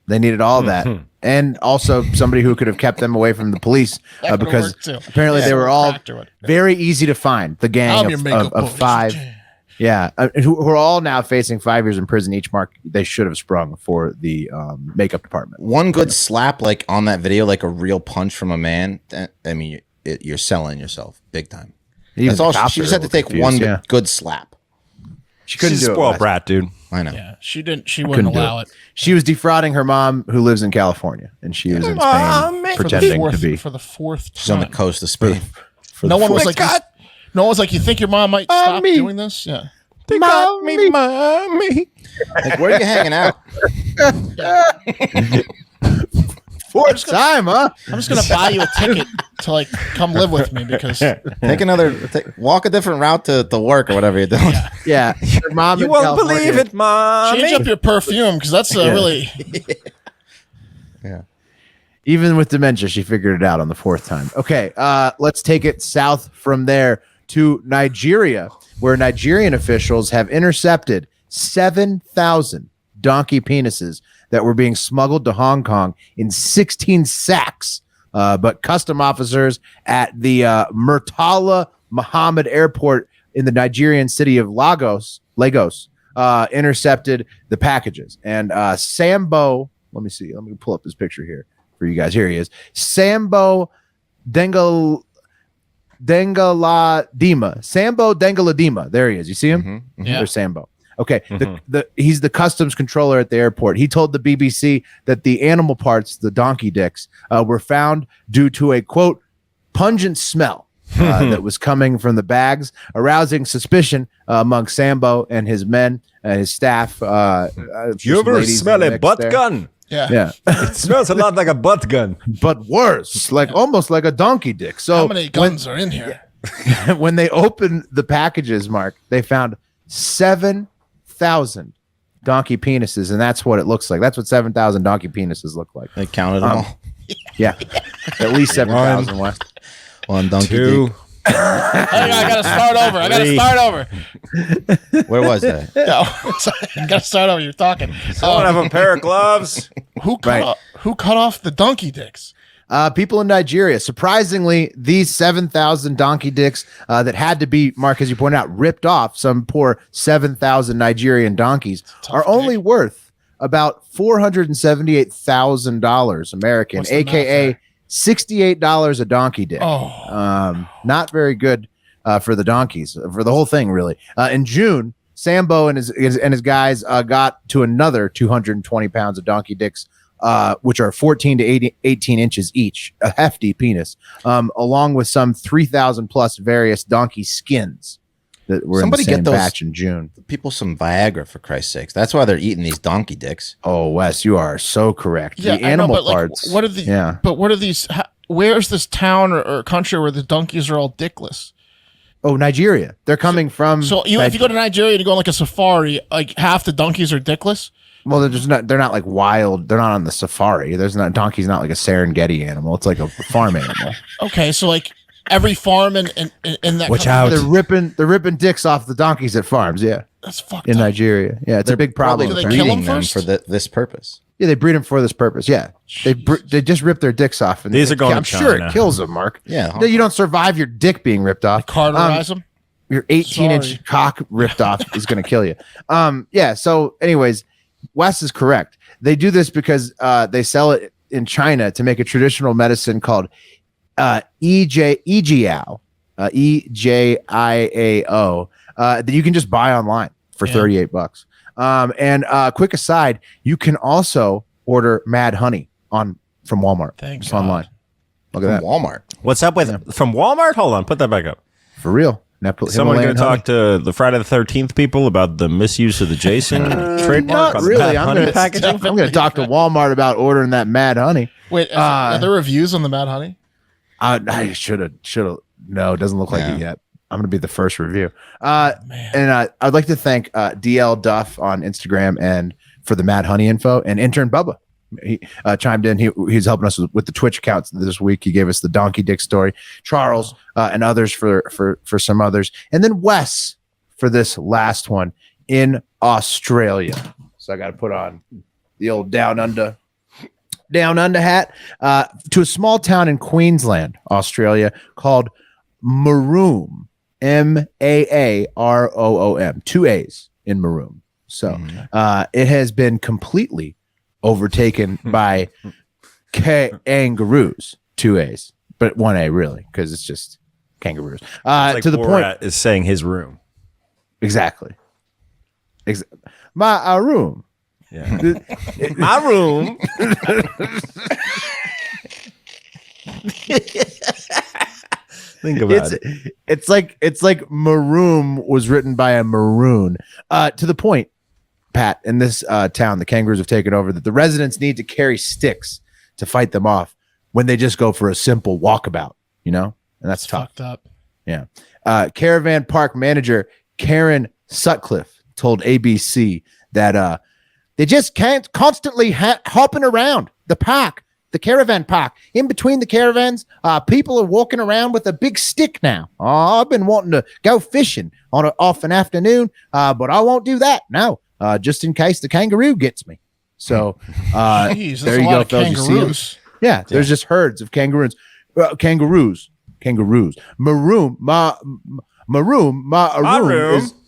they needed all that, and also somebody who could have kept them away from the police That could've because worked, too. apparently Yeah, they were all cracked or whatever. very easy to find. The gang I'm your makeup of artist. 5, yeah, who are all now facing 5 years in prison each. Mark, they should have sprung for the makeup department. One good slap, like on that video, like a real punch from a man. I mean, you're selling yourself big time. Even That's all. the cops She are just had a to little take one confused, yeah. good slap. She couldn't She's a do it. spoiled Wes. brat, dude. I know. Yeah, she didn't. She wouldn't allow it. She was defrauding her mom, who lives in California, and she was in Spain pretending to be. For the fourth She's on the time. coast of Spain. No one was like, no one was like, you think your mom might stop doing this? Yeah. They got me, mommy. Like, where are you hanging out? Fourth time, huh? I'm just gonna buy you a ticket to like come live with me because Walk a different route to work or whatever you're doing. Yeah, your mom. You won't believe it, mommy. change up your perfume because that's really. Yeah. Even with dementia, she figured it out on the fourth time. Okay, let's take it south from there to Nigeria, where Nigerian officials have intercepted 7,000 donkey penises that were being smuggled to Hong Kong in 16 sacks. But custom officers at the Murtala Muhammad Airport in the Nigerian city of Lagos, intercepted the packages. And Sambo, let me pull up this picture here for you guys. Here he is. Sambo Dengaladima. Sambo Dengaladima. There he is. You see him? Mm-hmm. Yeah. There's Sambo. Okay. He's the customs controller at the airport. He told the BBC that the animal parts, the donkey dicks, were found due to a, quote, pungent smell that was coming from the bags, arousing suspicion among Sambo and his men and his staff. You ever smell a butt gun? Yeah. It smells a lot like a butt gun. But worse, like almost like a donkey dick. So How many guns are in here? when they opened the packages, Mark, they found 7,000 donkey penises, and that's what it looks like. That's what 7,000 donkey penises look like. They counted them all. Yeah, at least 7,000. One donkey Two. dick. I gotta start over. Where was that? No, I gotta start over. You're talking. Someone have a pair of gloves. Who cut off the donkey dicks? People in Nigeria. Surprisingly, these 7,000 donkey dicks that had to be, Mark, as you pointed out, ripped off, some poor 7,000 Nigerian donkeys, are only worth about $478,000 American, aka $68 a donkey dick. Not very good for the donkeys, for the whole thing, really. In June, Sambo and his guys got to another 220 pounds of donkey dicks, which are 14 to 18 inches each, a hefty penis, along with some 3,000 plus various donkey skins that were in the same batch in June. People some Viagra, for Christ's sakes. That's why they're eating these donkey dicks. Oh, Wes, you are so correct. Yeah, the animal but parts. What are the? Yeah. But what are these? Where's this town or country where the donkeys are all dickless? Oh, Nigeria. They're coming from. So if you go to Nigeria and you go on like a safari, like half the donkeys are dickless. Well, they're not like wild. They're not on the safari. Donkey's not like a Serengeti animal. It's like a farm animal. Okay, so like every farm in that. Watch out! They're ripping dicks off the donkeys at farms. Yeah, that's fucked in up. Nigeria. Yeah, it's a big problem. Do they breeding kill them them first? for this purpose. Yeah, they breed them for this purpose. Yeah, they just rip their dicks off. And These are going I'm to sure China. it kills them, Mark. Yeah. No, you don't survive your dick being ripped off. Cauterize them. Your 18-inch cock ripped off is going to kill you. Yeah. So, anyways, Wes is correct. They do this because they sell it in China to make a traditional medicine called EJIAO, EJIAO, that you can just buy online for $38. And quick aside, you can also order Mad Honey from Walmart. Thanks. Online. Look at that. Walmart. What's up with from Walmart? Hold on, put that back up. For real. Is someone going to talk to the Friday the 13th people about the misuse of the Jason trademark? Not really. I'm honey going packaging. to talk to Walmart about ordering that Mad Honey. Wait, are there reviews on the Mad Honey? I should have. No, it doesn't look like it yet. I'm going to be the first review. And I'd like to thank DL Duff on Instagram and for the Mad Honey info, and intern Bubba. He chimed in. He's helping us with the Twitch accounts this week. He gave us the donkey dick story. Charles and others for some others, and then Wes for this last one in Australia. So I got to put on the old down under hat to a small town in Queensland, Australia called Maroom. Maaroom. 2 A's in Maroom. So it has been completely overtaken by kangaroos. 2 A's, but 1 A really, because it's just kangaroos. Like to the Borat point is saying his room. exactly. My room. Yeah. My room. Think about it. It's like Maroon was written by a maroon. To the point, Pat, in this town, the kangaroos have taken over that the residents need to carry sticks to fight them off when they just go for a simple walkabout, and that's tough. Fucked up. Yeah. Caravan park manager Karen Sutcliffe told ABC that they just can't constantly hopping around the park, the caravan park. In between the caravans, people are walking around with a big stick now. I've been wanting to go fishing off an afternoon, but I won't do that. No, just in case the kangaroo gets me. So Jeez, there you go, fellas. You see it? Yeah, there's just herds of kangaroos. Kangaroos. Maroon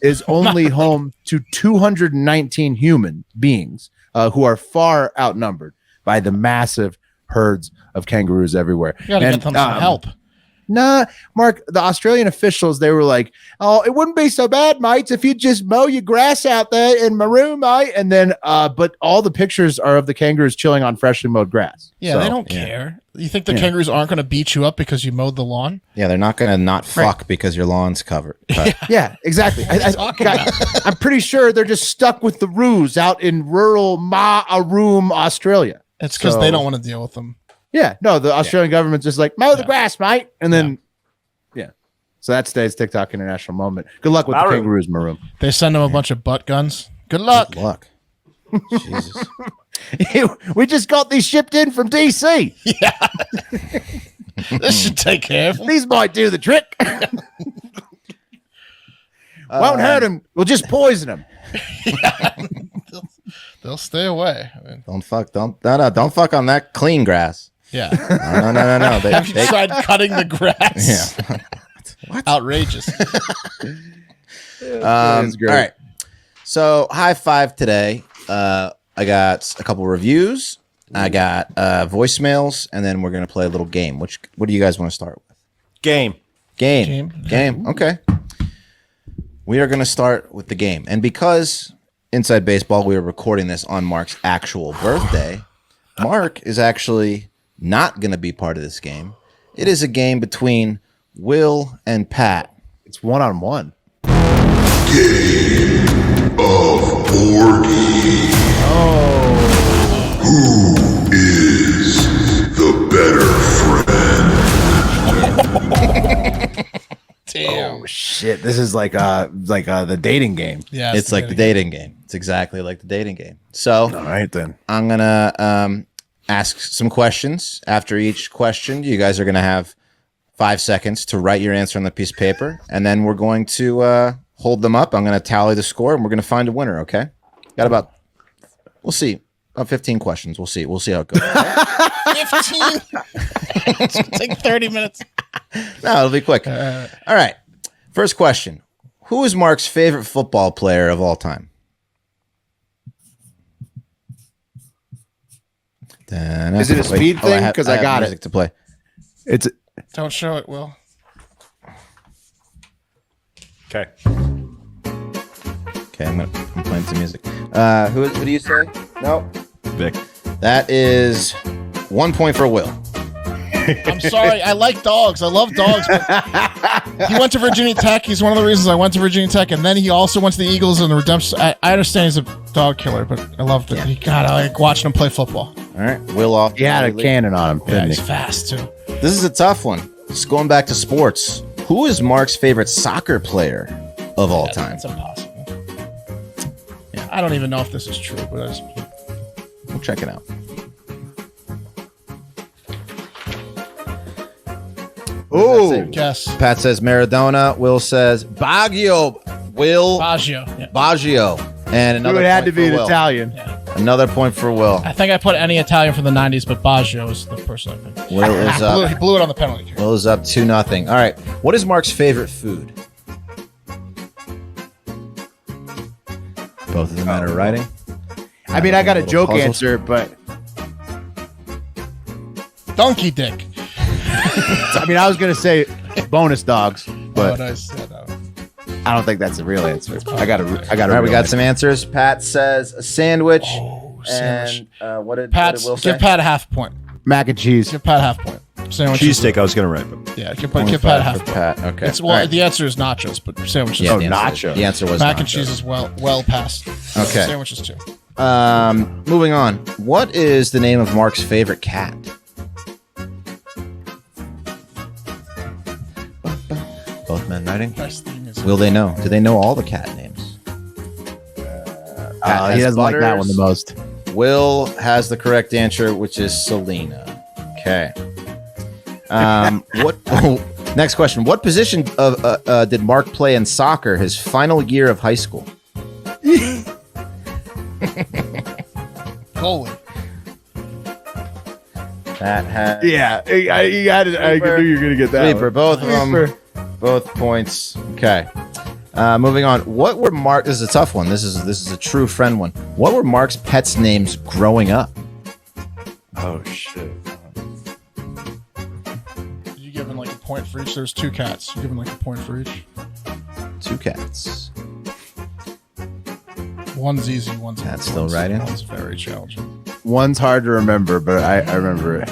is only home to 219 human beings who are far outnumbered by the massive herds of kangaroos everywhere. You gotta get them some help. Nah, Mark, the Australian officials, they were like, oh, it wouldn't be so bad, mates, if you just mow your grass out there in Maroon, mate. And then, but all the pictures are of the kangaroos chilling on freshly mowed grass. Yeah, So, they don't care. You think the kangaroos aren't going to beat you up because you mowed the lawn? Yeah, they're not going to not fuck because your lawn's covered. Yeah, exactly. I'm pretty sure they're just stuck with the roos out in rural Maroon, Australia. It's because they don't want to deal with them. Yeah, no, the Australian government's just like, mow the grass, mate. And then, So that's today's TikTok International Moment. Good luck with the kangaroos, Maroon. They send them a bunch of butt guns. Good luck. Good luck. Jesus. We just got these shipped in from DC. Yeah. This should take care of them. These might do the trick. Won't hurt them. We'll just poison them. They'll stay away. I mean, Don't fuck on that clean grass. yeah. No. Have you tried cutting the grass? Yeah. What? Outrageous. All right. So Hive Five today. I got a couple reviews. I got voicemails, and then we're gonna play a little game. What do you guys want to start with? Game. Okay. We are gonna start with the game, and because Inside Baseball, we are recording this on Mark's actual birthday. Mark is actually not gonna be part of this game. It is a game between Will and Pat. It's 1-on-1. Game of Borgie. Who is the better friend? Damn. Oh shit! This is like the dating game. Yeah, It's like the dating game. It's exactly like the dating game. So, All right then. I'm gonna ask some questions. After each question, you guys are gonna have 5 seconds to write your answer on the piece of paper, and then we're going to hold them up. I'm going to tally the score, and we're going to find a winner. Okay? Got about, we'll see, about 15 questions. We'll see how it goes. 15. It's gonna take 30 minutes. No, it'll be quick. All right. First question: who is Mark's favorite football player of all time? Is it a speed thing? Because I got music it to play. It's. Don't show it, Will. Okay. Okay, I'm playing some music. Who do you say? No. Vic. That is 1 point for Will. I'm sorry. I like dogs. I love dogs. But he went to Virginia Tech. He's one of the reasons I went to Virginia Tech. And then he also went to the Eagles and the Redemption. I understand he's a dog killer, but I loved it. God, I like watching him play football. All right. Will off. He had a cannon on him. Yeah, Didn't he's he? fast, too. This is a tough one. Just going back to sports. Who is Mark's favorite soccer player of all time? That's impossible. Yeah, I don't even know if this is true, but We'll check it out. Oh, guess. Pat says Maradona. Will says Baggio. Baggio. Yeah. Baggio. And another it had point to be for an Will. Italian. Another point for Will. I think I put any Italian from the 90s, but Baggio is the person I picked. Will is up. He blew it on the penalty kick. Will is up 2-0. All right. What is Mark's favorite food? Both of them out of writing. I mean, I got a Little joke puzzles. answer, but Donkey dick. I mean, I was gonna say bonus dogs, Oh, but nice. Yeah, no. I don't think that's the real answer. I got. All right, we got some answers. Pat says a sandwich. Sandwich. And what did Will say? Give Pat a half point. Mac and cheese. Give Pat a half point. Sandwich. Cheesesteak, I was going to write, but Yeah, give Pat a half point. Pat. Okay. It's, well, the answer is nachos, but sandwiches. Yeah, Oh, the answer- nacho. The answer was Mac and nachos. cheese is well past. Okay. Sandwiches too. Moving on. What is the name of Mark's favorite cat? Both men writing. Nice theme is Will they know? Do they know all the cat names? Pat He has doesn't like that one the Butters. most. Will has the correct answer, which is Selena. Okay. What? Next question. What position did Mark play in soccer his final year of high school? goalie. That has Yeah, you got it. I knew you were gonna get that. Sleeper, both of them. Both points. Okay. Moving on. What were Mark? This is a tough one. This is a true friend one. What were Mark's pets' names growing up? Oh shit. You giving like a point for each? There's 2 cats. You giving like a point for each? 2 cats. One's easy. One's That's still writing. One's very challenging. One's hard to remember, but I remember it.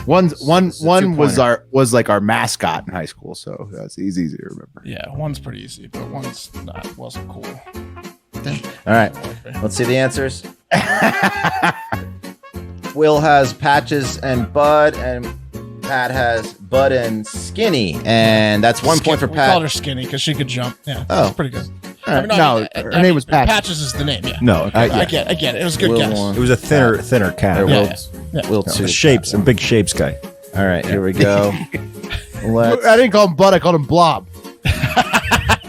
One was like our mascot in high school, so that's easy to remember. Yeah, one's pretty easy, but one's wasn't cool. All right. Let's see the answers. Will has Patches and Bud, and Pat has Bud and Skinny, and that's 1 point for We called her Pat. Skinny because she could jump. Yeah, Oh. that's pretty good. No, her name was Patches. Patches is the name. Yeah. no. I get it. It was a good Will guess. won. It was a thinner cat. Yeah. Will The two. shapes, a big shapes guy. All right, here we go. Let's. I didn't call him Bud. I called him Blob.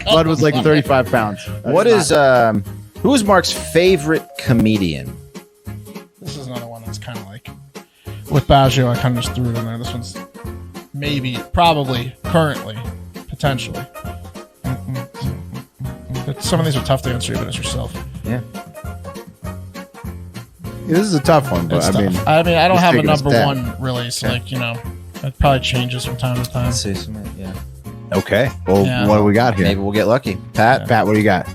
Bud was like 35 pounds. What is who is Mark's favorite comedian? This is another one that's kind of like with Baggio. I kind of just threw it in there. This one's maybe, probably, currently, potentially. But some of these are tough to answer even as yourself. Yeah. This is a tough one, but It's I tough. mean, I don't he's have a taking us number down. one really. So like it probably changes from time to time. Let's see some. Yeah. okay. Well, Yeah. what do we got here? Maybe we'll get lucky. Pat, Pat, what do you got?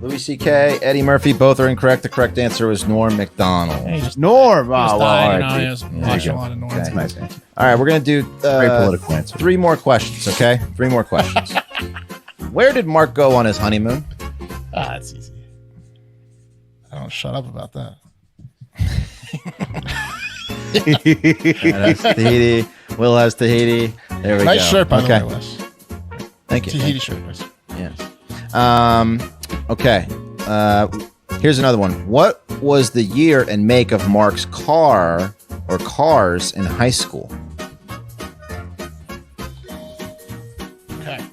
Louis C.K., Eddie Murphy, both are incorrect. The correct answer was Norm Macdonald. He just Norm. Oh, died, well, you know, all right. he was There you watching go. a lot of noise. That's nice answer. All right, we're going to do Very political answer. 3 more questions, okay? 3 more questions. Where did Mark go on his honeymoon? That's easy. I don't shut up about that. That's Tahiti. Will has Tahiti. There we go. Nice shirt, by okay. the way, Wes. Thank you. Tahiti shirt, Wes. Yes. Okay. Here's another one. What was the year and make of Mark's car or cars in high school? Okay.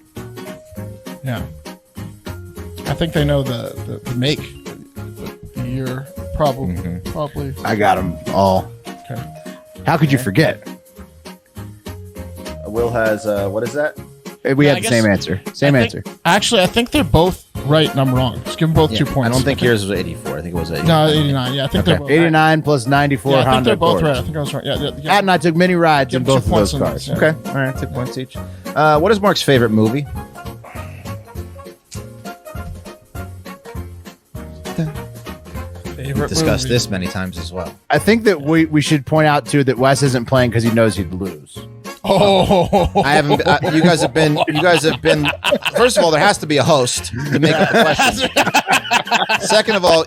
Yeah. I think they know the make, the year, probably. I got them all. Okay. How could you forget? Will has, what is that? We Yeah, had I the same guess- answer. Same I answer. think- Actually, I think they're both right and I'm wrong. Just give them both 2 points. I don't think yours was 84. I think it was 89. No, 89. Yeah, I think they're both 89 plus 94 right. Yeah, I think Honda they're both Accord. right. I think I was right. Yeah. Pat and I took many rides Give in them both 2 of those points on cars. this, yeah. Okay. All right. 2 points each. What is Mark's favorite movie? Favorite Discussed movie. this many times as well. I think that we should point out too that Wes isn't playing because he knows he'd lose. Oh, I haven't. You guys have been. First of all, there has to be a host to make up the questions. Second of all,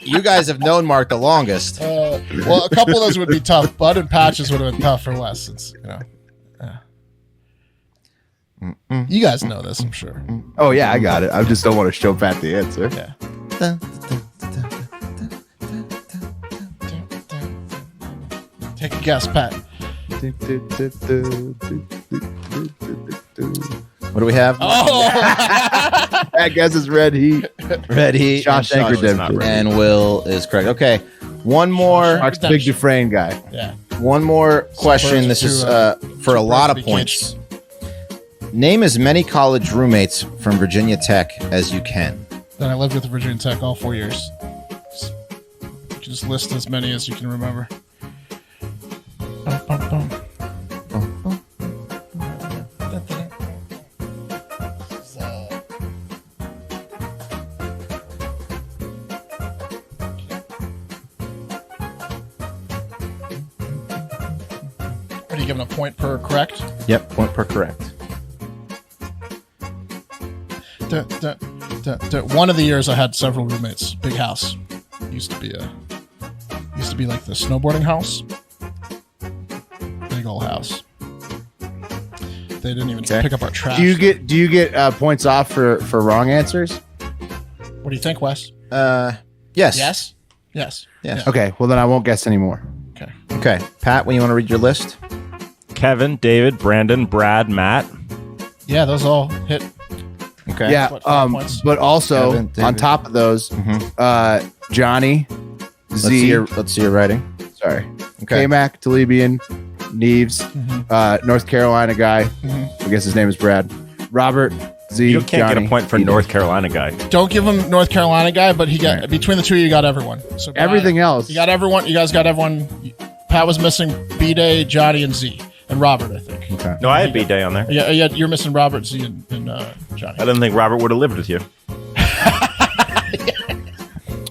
you guys have known Mark the longest. well, a couple of those would be tough. Bud and Patches would have been tough for Wes. Since, you guys know this, I'm sure. Oh yeah, I got it. I just don't want to show Pat the answer. Yeah. Take a guess, Pat. What do we have? Oh, I guess it's Red Heat. Red Heat. Shawshank and Redemption. And Will is correct. Okay, one more. Mark's the big Dufresne guy. yeah. One more question. This Two, is for a lot of varsity points. Name as many college roommates from Virginia Tech as you can. Then I lived with Virginia Tech all 4 years. You can just list as many as you can remember. Bum, bum, bum. be given a point per correct. Yep, point per correct. One of the years I had several roommates. Big house. Used to be like the snowboarding house. Big old house. They didn't even pick up our trash. Do you get points off for wrong answers? What do you think, Wes? Yes. Yes. Yes. Yes. Yeah. Okay, well then I won't guess anymore. Okay. Okay, Pat, when you want to read your list? Kevin, David, Brandon, Brad, Matt. Yeah, those all hit. Okay. Yeah, What, 5 points? but also Kevin, David. on top of those, Johnny, Z. Let's see your writing. Sorry. Okay. K-Mac, Talibian, Neves, North Carolina guy. I guess his name is Brad. Robert, Z. You can't Johnny, get a point for Edith. North Carolina guy. Don't give him North Carolina guy, but he got between the two. You got everyone. So Brad, Everything else. You got everyone. You guys got everyone. Pat was missing B-Day, Johnny, and Z, and Robert. I think. Okay. No, I had B-Day on there. Yeah, you're missing Robert, Z, and Johnny. I didn't think Robert would have lived with you.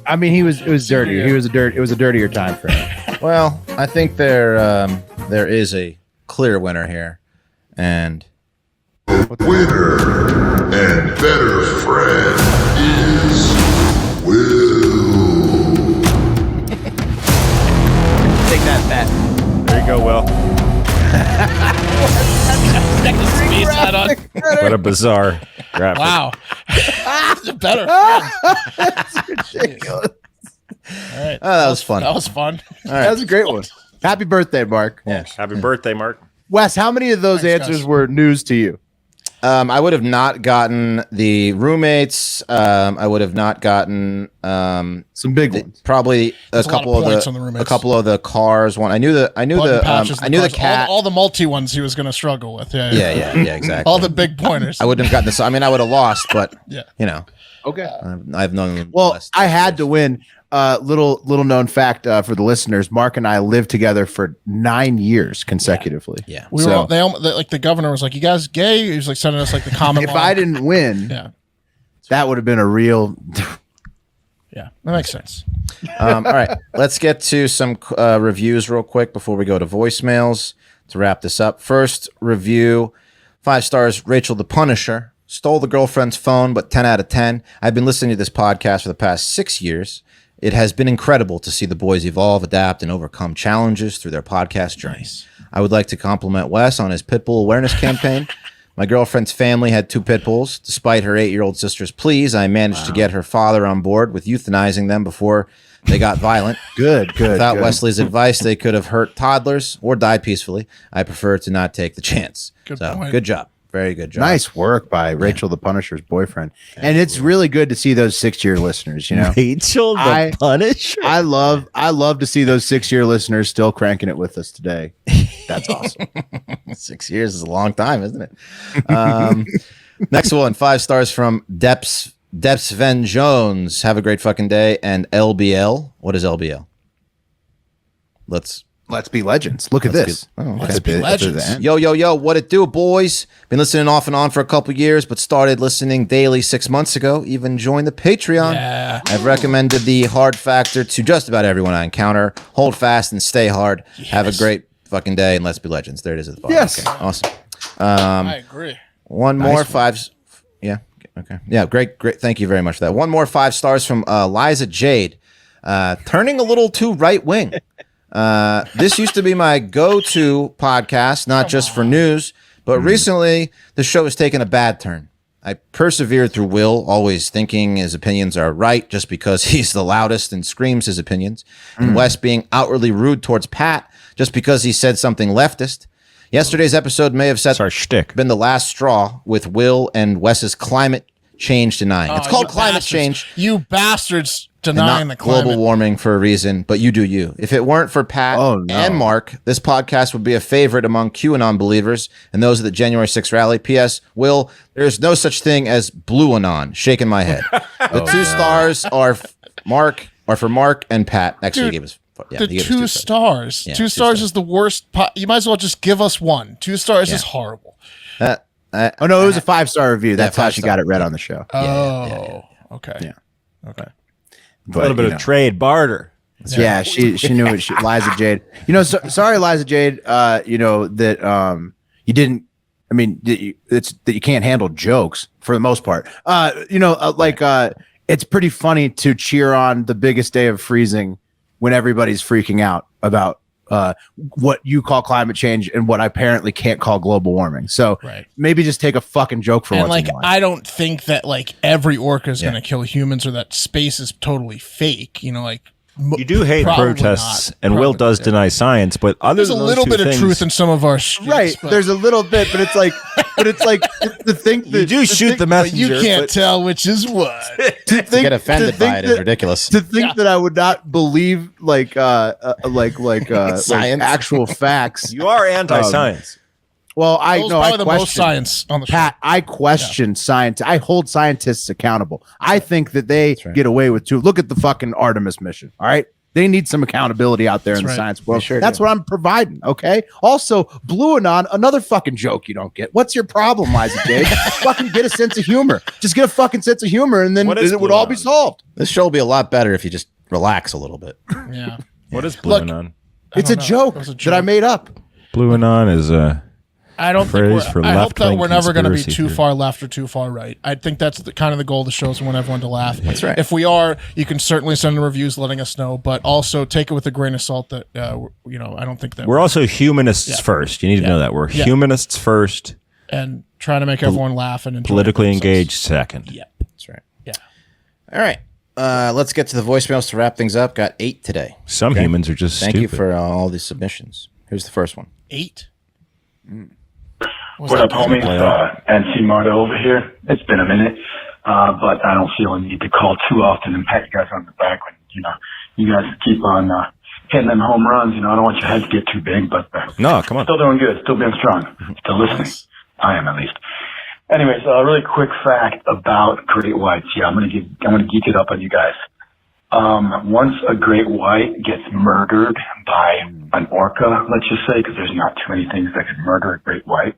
I mean, it was dirty. It was a dirtier time for him. Well, I think there is a clear winner here, and Winner and better friend is Will. take that, Pat. There you go, Will. What a bizarre graphic. Wow. Better. Ridiculous. All right. Oh, that was fun. That was fun. That was a great one. Happy birthday, Mark. Yes. Happy birthday, Mark. Wes, how many of those Thanks, answers guys. were news to you? I would have not gotten the roommates. I would have not gotten Some big ones. probably a There's a lot of couple of points on the the roommates. a couple of the cars. One, I knew the Button patches, I knew the cars, cat. All the multi ones he was going to struggle with. Yeah. yeah, exactly. All the big pointers. I wouldn't have gotten this. I mean, I would have lost, but Yeah. you know, Okay. I've known. Well, less. I had to win. Little known fact for the listeners: Mark and I lived together for 9 years consecutively. Yeah. We So- were. Like the governor was like, "You guys gay?" He was like sending us like the common If law. I didn't win, Yeah. that would have been a real. Yeah. That makes sense. All right, let's get to some reviews real quick before we go to voicemails to wrap this up. First review, 5 stars. Rachel the Punisher stole the girlfriend's phone, but 10 out of 10. I've been listening to this podcast for the past 6 years. It has been incredible to see the boys evolve, adapt, and overcome challenges through their podcast journey. I would like to compliment Wes on his Pitbull awareness campaign. My girlfriend's family had 2 pit bulls. Despite her 8-year-old sister's pleas, I managed to get her father on board with euthanizing them before they got violent. Good. Without good. Wesley's advice, they could have hurt toddlers or died peacefully. I prefer to not take the chance. Good so, point. good job. Very good job. Nice work by Rachel the Punisher's boyfriend. And it's really good to see those 6-year listeners, you know. Rachel the Punisher. I love to see those 6-year listeners still cranking it with us today. That's awesome. 6 years is a long time, isn't it? Next one, 5 stars from Deps Van Jones. Have a great fucking day. And LBL. What is LBL? Let's be legends. Look at this. Let's be legends. Yo, what it do, boys? Been listening off and on for a couple years, but started listening daily 6 months ago. Even joined the Patreon. Yeah. I've recommended the hard factor to just about everyone I encounter. Hold fast and stay hard. Have a great fucking day, and let's be legends. There it is at the bottom. Yes. Okay, awesome. I agree. One more 5. Yeah. Okay. Yeah. Great. Thank you very much for that. One more 5 stars from Liza Jade. Turning a little too right wing. This used to be my go-to podcast, not just for news, but recently the show has taken a bad turn. I persevered through Will, always thinking his opinions are right just because he's the loudest and screams his opinions, and Wes being outwardly rude towards Pat just because he said something leftist. Yesterday's episode may have That's our shtick. been the last straw with Will and Wes's climate change denying. It's called You climate bastards. change. You bastards And denying not the climate. global warming for a reason, but you do you. If it weren't for Pat and Mark, this podcast would be a favorite among QAnon believers and those at the January 6th rally. P.S. Will, there's no such thing as Blue Anon. Shaking my head. The 2 stars are for Mark and Pat. Actually, Dude, he gave us. Yeah, The he gave us 2 stars. Yeah, 2 2 stars stars. is the worst. You might as well just give us 1. 2 stars is horrible. Oh no, it was a 5-star review. That's how she 5-star. got it read on the show. Oh, okay. Yeah. Okay. A little bit of trade barter. Yeah, she knew it. Liza Jade. Sorry, Liza Jade. That you didn't. I mean, it's that you can't handle jokes for the most part. It's pretty funny to cheer on the biggest day of freezing when everybody's freaking out about what you call climate change and what I apparently can't call global warming. So maybe just take a fucking joke for once in your life. I don't think that every orca is going to kill humans or that space is totally fake. You do hate protests, and Will does deny science, but there's a little bit of truth in some of our streets, right. There's a little bit, but it's like to think that you do shoot the messenger. You can't tell which is what. To get offended by it is ridiculous. To think that I would not believe science, actual facts. You are anti-science. Well, I the most question science on the show. Pat. I question science. I hold scientists accountable. I think that they get away with too. Look at the fucking Artemis mission. All right, they need some accountability out there in the science world. That's what I'm providing. Okay. Also, Blue Anon, another fucking joke you don't get. What's your problem, Liza Jade? Fucking get a sense of humor. Just get a fucking sense of humor, and then it would all be solved. This show will be a lot better if you just relax a little bit. Yeah. What is Blue Anon? It's a joke that I made up. Blue Anon is a. I don't think I hope that we're never going to be too theory. far left or too far right. I think that's kind of the goal of the show is we want everyone to laugh. That's right. If we are, you can certainly send in reviews letting us know, but also take it with a grain of salt that, I don't think that we're also humanists first. You need to know that. We're humanists first. And trying to make everyone laugh and enjoy politically themselves. engaged second. Yep. That's right. Yeah. All right. Let's get to the voicemails to wrap things up. Got 8 today. Some humans are just Thank you stupid. for all these submissions. Here's the first one. 8? What up, homies? NC Marta over here. It's been a minute, but I don't feel a need to call too often and pat you guys on the back when, you guys keep on hitting them home runs. I don't want your head to get too big, but no, come on. Still doing good. Still being strong. Still listening. I am, at least. Anyways, a really quick fact about great whites. Yeah, I'm gonna geek it up on you guys. Once a great white gets murdered by an orca, let's just say, because there's not too many things that can murder a great white,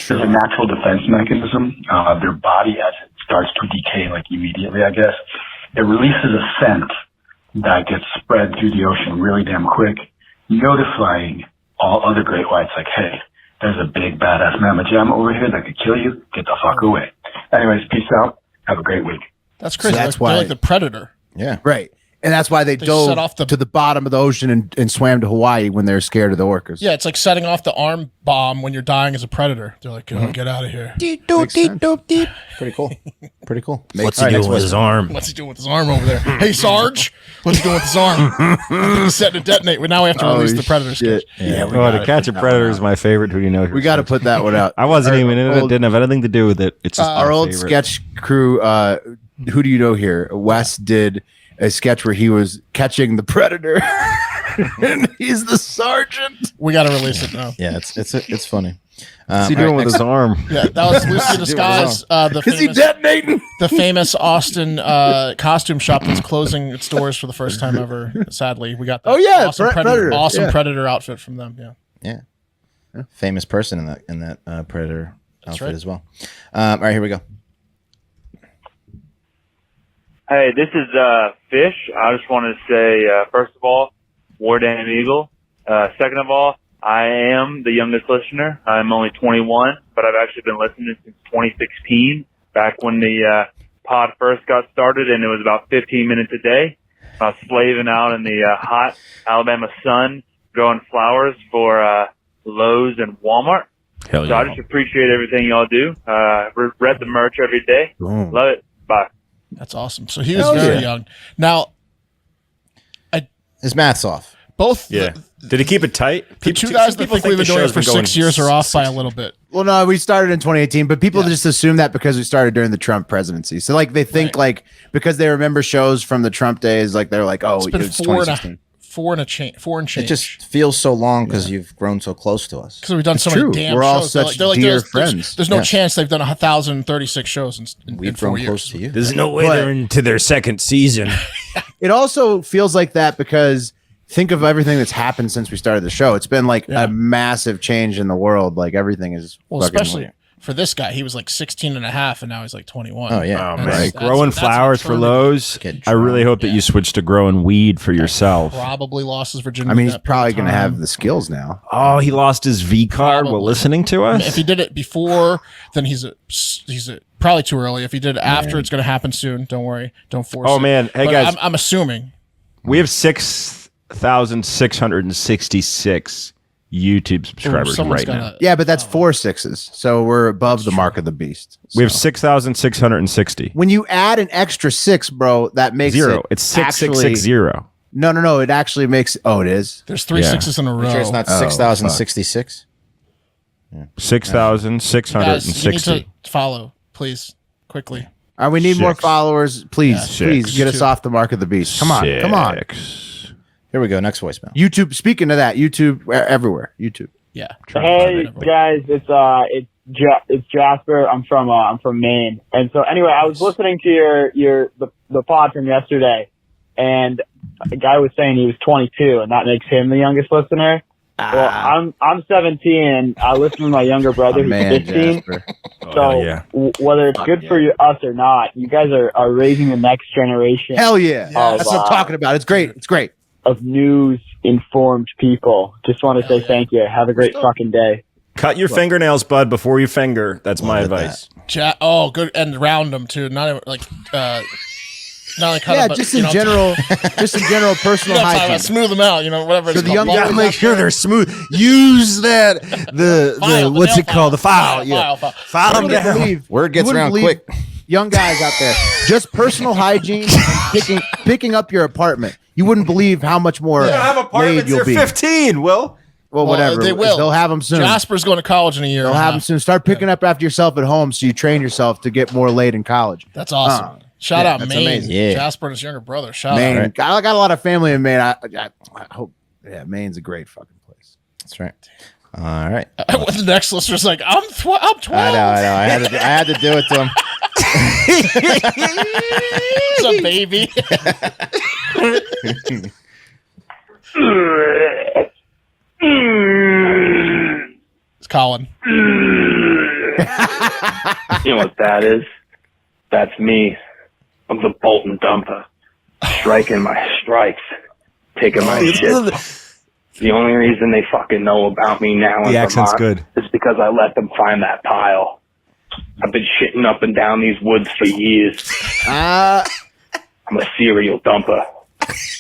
there's a natural defense mechanism. Their body, as it starts to decay, immediately, I guess, it releases a scent that gets spread through the ocean really damn quick, notifying all other great whites, hey, there's a big badass mamma jamma over here that could kill you. Get the fuck away. Anyways, peace out. Have a great week. That's crazy. So that's why they're like the predator. Yeah. Right. And that's why they dove set off to the bottom of the ocean and swam to Hawaii when they're scared of the orcas. Yeah, it's like setting off the arm bomb when you're dying as a predator. They're like, get out of here. Pretty cool. Pretty cool. What's he doing with his arm? What's he doing with his arm over there? Hey, Sarge, what's he doing with his arm? I think he's setting to detonate. But now we have to release the predator sketch. Yeah, To Catch a Predator is my favorite. Who do you know? We got to put that one out. I wasn't even in it. It didn't have anything to do with it. It's just our old favorite. sketch crew. Who do you know here? Wes did a sketch where he was catching the predator, and he's the sergeant. We got to release it now. Yeah, it's funny. What's he doing with his arm? Yeah, that was Lucy Disguise. Is he detonating? The famous Austin costume shop that's closing its doors for the first time ever. Sadly, we got that. Oh yeah, awesome Predator. Predator outfit from them. Yeah. Famous person in that Predator outfit right. as well. All right, here we go. Hey, this is Fish. I just wanted to say, first of all, War Damn Eagle. Second of all, I am the youngest listener. I'm only 21, but I've actually been listening since 2016, back when the pod first got started, and it was about 15 minutes a day. I was slaving out in the hot Alabama sun, growing flowers for Lowe's and Walmart. Hell yeah. So I just appreciate everything y'all do. Read the merch every day. Love it. Bye. That's awesome. So he was very young. Now, his math's off. Both. Yeah. Did he keep it tight? The two guys that think we've been doing it for 6 years are off by a little bit. Well, no, we started in 2018, but people just assume that because we started during the Trump presidency. So, they think because they remember shows from the Trump days, they're like, oh, It's been it's 2016. four and change. It just feels so long because you've grown so close to us. Because we've done so true. many damn We're all shows. such dear friends. There's no chance they've done 1,036 shows in We've 4 grown years. close to you. There's no way they're into their second season. It also feels like that because think of everything that's happened since we started the show. It's been a massive change in the world. Everything is for this guy, he was like 16 and a half, and now he's like 21. Oh, yeah. Oh, man. Growing flowers for Lowe's. I really hope that you switch to growing weed for yourself. Probably lost his virginity. I mean, he's probably going to have the skills now. Oh, he lost his V card while listening to us? If he did it before, then he's probably too early. If he did it after, it's going to happen soon. Don't worry. Don't force it. Oh, man. Hey, But guys. I'm assuming. We have 6,666 YouTube subscribers right now. Yeah, but that's 4 6s. So we're above the mark of the beast. We have 6,660. When you add an extra 6, bro, that makes Zero. it It's 6660. No. It actually makes. Oh, it is. There's 3 6s in a row. Sure it's not 6,066? 6,660. You need to follow, please, quickly. All right, we need more 6. followers. Please, Yeah. please 6. get us off the mark of the beast. Come on. Here we go. Next voicemail. YouTube. Speaking of that, YouTube everywhere. YouTube. Yeah. Hey guys, it's Jasper. I'm from Maine, and so anyway, I was listening to the pod from yesterday, and a guy was saying he was 22, and that makes him the youngest listener. Well, I'm 17, and I listen to my younger brother who's 15. So whether it's good for us or not, you guys are raising the next generation. Hell yeah! That's what I'm talking about. It's great. It's great. Of news-informed people. Just want to say thank you. Have a great fucking day. Cut your fingernails, bud, before you finger. That's my advice. Oh, good, and round them too. Not even, like, not like cut them, but, just in general, personal hygiene. Smooth them out. Whatever. So it's the young called. guys Make sure they're smooth. Use that File, what's nail it called? The file. File them You wouldn't down. believe- Word gets you wouldn't around believe quick. Young guys out there, just personal hygiene and picking up your apartment. You wouldn't believe how much more They don't have laid apartments. you'll They're be. 15, Will. Well, whatever. They will. They'll have them soon. Jasper's going to college in a year. They'll have them soon. Start picking up after yourself at home, so you train yourself to get more laid in college. That's awesome. Shout out that's Maine. amazing. Yeah. Jasper and his younger brother. Shout Maine. out. I got a lot of family in Maine. I hope. Yeah, Maine's a great fucking place. That's right. All right. The next listener's like, I'm 12. I know. I had to do it to him. It's a baby. It's Colin. You know what that is? That's me. I'm the Bolton Dumper. Striking my strikes. Taking my shit. The only reason they fucking know about me now in The accent's Vermont good. is because I let them find that pile. I've been shitting up and down these woods for years. I'm a serial dumper.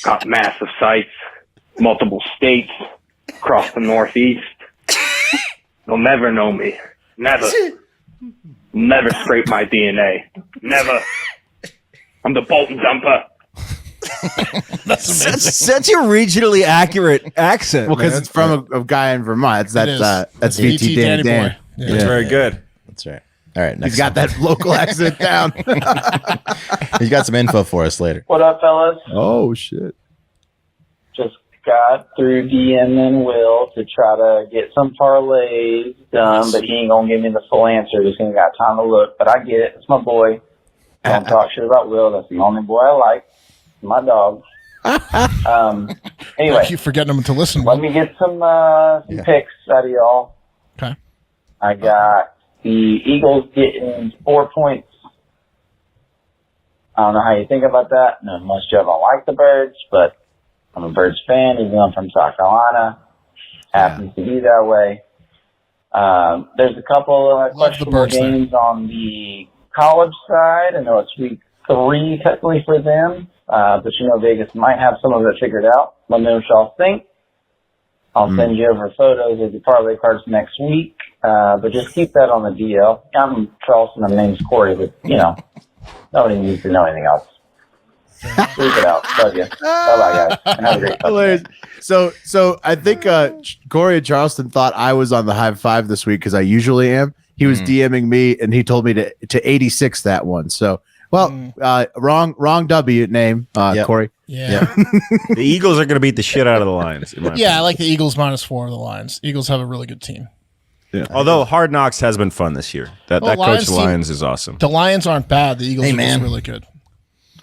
Got massive sites, multiple states, across the Northeast. They'll never know me. Never. Never scrape my DNA. Never. I'm the Bolton Dumper. That's amazing. Such a regionally accurate accent. Well, because man. it's from a guy in Vermont. That's VT VT Danny Dan. Boy. Yeah. That's very good. That's right. All right. Next He's got that local accent down. He's got some info for us later. What up, fellas? Oh shit! Just got through DMing Will to try to get some parlays done, but he ain't gonna give me the full answer. Just ain't got time to look. But I get it. It's my boy. Don't talk shit about Will. That's the only boy I like. My dog. Anyway, Thank you for getting them to listen. let me get some picks out of y'all. Okay. I got the Eagles getting 4 points. I don't know how you think about that. No, most of y'all don't like the Birds, but I'm a Birds fan, even though I'm from South Carolina. Happens to be that way. There's a couple of questionable Birds there. games on the college side. I know it's week 3 technically for them, but Vegas might have some of it figured out. Let me know what y'all think. I'll send you over photos of the parlay cards next week, but just keep that on the DL. I'm Charleston, my name's Corey, but nobody needs to know anything else. Leave it out. Love you. Bye-bye, guys. And have a great Hilarious. So I think Corey and Charleston thought I was on the Hive Five this week because I usually am. He was DMing me and he told me to 86 that one. So wrong W name, Corey. Yeah. The Eagles are going to beat the shit out of the Lions. Yeah, I like the Eagles -4 of the Lions. Eagles have a really good team. Yeah. Although Hard Knocks has been fun this year. That coach Lions of the Lions is awesome. The Lions aren't bad. The Eagles are just man. really good.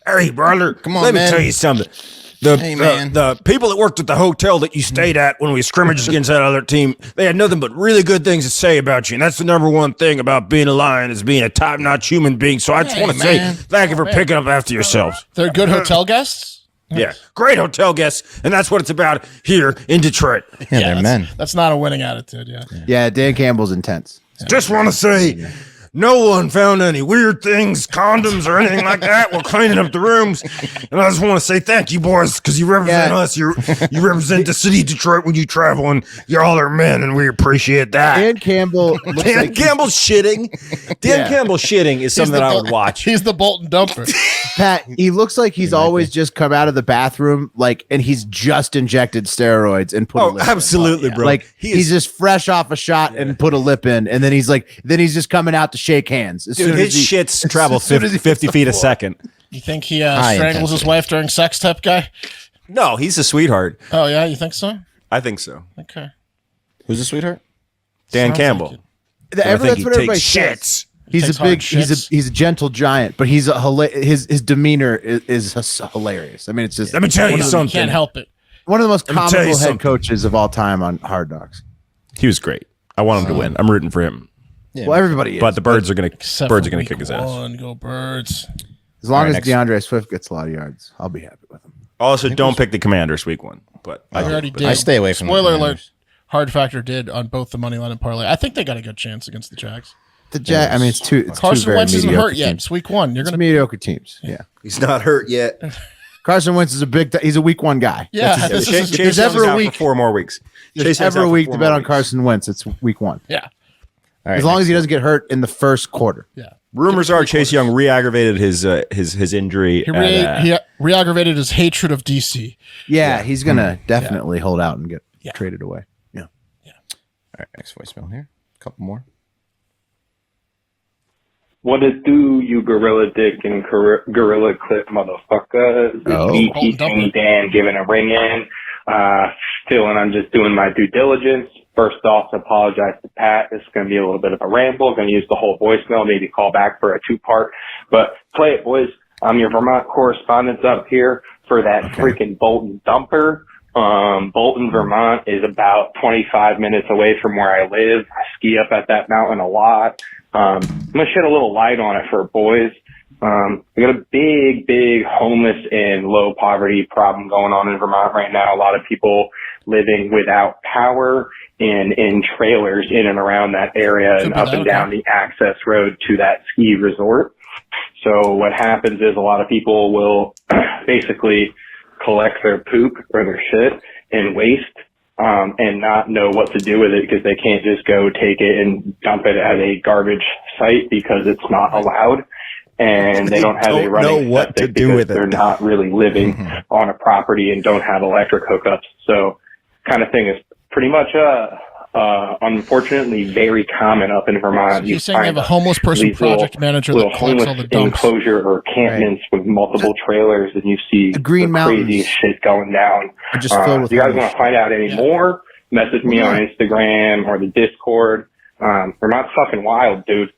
Hey, brother, Come on, let man. me tell you something. The people that worked at the hotel that you stayed at when we scrimmaged against that other team, they had nothing but really good things to say about you. And that's the number one thing about being a Lion is being a top-notch human being. So I just want to say thank you for picking up after yourselves. They're good hotel guests? Yeah, great hotel guests. And that's what it's about here in Detroit. Yeah, they're men. That's not a winning attitude, Yeah, Dan Campbell's intense. Just want to say, no one found any weird things, condoms or anything like that while cleaning up the rooms. And I just want to say thank you, boys, because you represent us. You represent the city of Detroit when you travel, and y'all are men, and we appreciate that. Dan Campbell. Dan Campbell's shitting. Dan Campbell's shitting is something that I would watch. He's the Bolton dumper. Pat, he looks like he's always just come out of the bathroom, and he's just injected steroids and put a lip absolutely, in. bro. Like he's just fresh off a shot and put a lip in, and then he's just coming out to shake hands. Dude, his shits travel 50 feet a second. You think he strangles his wife during sex, type guy? No, he's a sweetheart. Oh, yeah? You think so? I think so. Okay. Who's the sweetheart? Dan Sounds Campbell. like That's what everybody shits. says. He's a gentle giant, but his demeanor is hilarious. I mean, it's just. Let me tell you something. You can't help it. One of the most Let me tell you comical head something. coaches of all time on Hard Knocks. He was great. I want him to win. I'm rooting for him. Yeah, Well, everybody is. But the birds are gonna Except birds for are gonna week kick his ass. one. Go Birds. As long All right, as next. DeAndre Swift gets a lot of yards, I'll be happy with him. Also, don't pick the Commanders week one. But I already did. I stay away from the Spoiler alert. Commanders. Hard Factor did on both the money line and parlay. I think they got a good chance against the Jags. I mean, it's two Carson very Wentz isn't mediocre hurt yet. teams. It's week one. You're It's gonna mediocre teams. Yeah, he's not hurt yet. Carson Wentz is he's a week one guy. Yeah, That's this his- is- if there's ever a week, 4 more weeks. there's ever a week to bet on Carson Wentz, it's week one. Yeah. All right, As long as he doesn't get hurt in the first quarter. Yeah. Rumors are Chase Young re-aggravated his injury. He re-aggravated his hatred of DC. Yeah, he's gonna definitely hold out and get traded away. Yeah. All right, next voicemail here. A couple more. What it do, you gorilla dick and gorilla clip motherfuckers? It's BT Tony Dan giving a ring in. Still, and I'm just doing my due diligence. First off, to apologize to Pat. This is going to be a little bit of a ramble. I'm going to use the whole voicemail, maybe call back for a 2-part. But play it, boys. I'm your Vermont correspondent up here for that freaking Bolton dumper. Bolton, Vermont is about 25 minutes away from where I live. I ski up at that mountain a lot. I'm going to shed a little light on it for boys. We got a big homeless and low poverty problem going on in Vermont right now. A lot of people living without power and in trailers in and around that area and up and down the access road to that ski resort. So what happens is a lot of people will basically collect their poop or their shit and waste and not know what to do with it because they can't just go take it and dump it at a garbage site because it's not allowed. And they don't have a running septic because they're not really living on a property and don't have electric hookups. So kind of thing is pretty much unfortunately very common up in Vermont. You're saying they have a homeless person project manager that collects all the dumps. Enclosure or encampments with multiple trailers, and you see the craziest shit going down. If you guys want to find out any more, message me on Instagram or the Discord. Vermont's fucking wild, dude.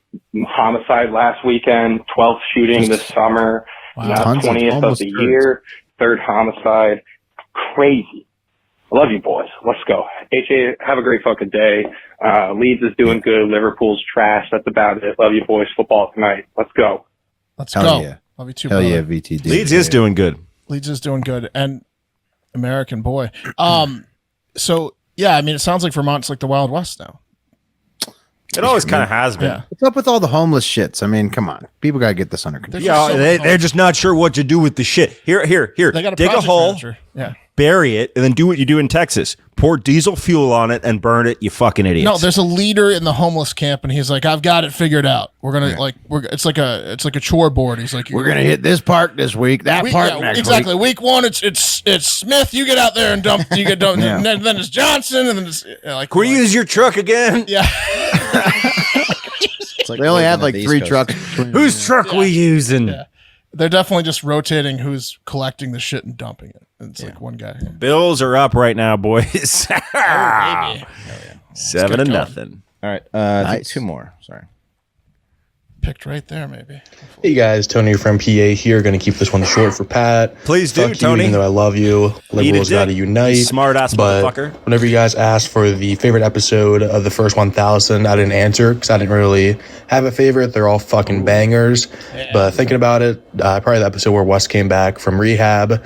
Homicide last weekend, 12th shooting this summer, now 20th of the year, 3rd homicide. Crazy. I love you, boys. Let's go. HA, have a great fucking day. Leeds is doing good. Liverpool's trash. That's about it. Love you, boys. Football tonight. Let's go. Let's go. Yeah. Love you too, Hell brother. yeah, VTD. Leeds is doing good. Leeds is doing good. And American boy. So, yeah, I mean, it sounds like Vermont's like the Wild West now. It always kind of has been. Yeah. What's up with all the homeless shits? I mean, come on. People got to get this under control. Yeah, they're just not sure what to do with the shit. Here. They got a Dig a project hole, manager. Yeah. bury it, and then do what you do in Texas. Pour diesel fuel on it and burn it, you fucking idiots. No, there's a leader in the homeless camp, and he's like, "I've got it figured out. We're gonna it's like a chore board." He's like, We're gonna hit this park this week, that park next exactly. week. Week one, it's Smith. You get out there and dump. You get dumped. Yeah. and then it's Johnson, and then it's like, Can we use your truck again? Yeah. They only have like 3 trucks. Whose truck we using? Yeah. They're definitely just rotating who's collecting the shit and dumping it. It's like one guy. Yeah. Bills are up right now, boys. Oh, baby. 7-0. All right, I think 2 more. Sorry. picked right there, maybe. Hey guys, Tony from PA here. Going to keep this one short for Pat. Please do, Fuck you, Tony. even though I love you, liberals got to unite. Smart ass motherfucker. Whenever you guys asked for the favorite episode of the first 1,000, I didn't answer because I didn't really have a favorite. They're all fucking bangers. Yeah. But thinking about it, probably the episode where Wes came back from rehab.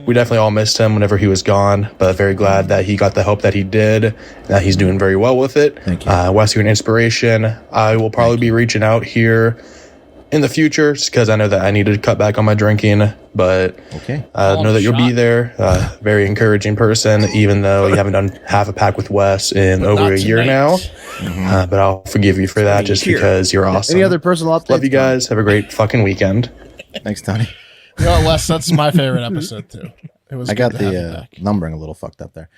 We definitely all missed him whenever he was gone, but very glad that he got the help that he did. That he's doing very well with it. Thank you. Wes, you're an inspiration. I will probably be reaching out here in the future just because I know that I need to cut back on my drinking, but know that you'll be there. Very encouraging person, even though you haven't done half a pack with Wes in over a year now. But I'll forgive you for that just because you're awesome. Any other personal updates? Love you guys. Have a great fucking weekend. Thanks, Tony. You know, Wes, that's my favorite episode too. It was. I got the numbering a little fucked up there.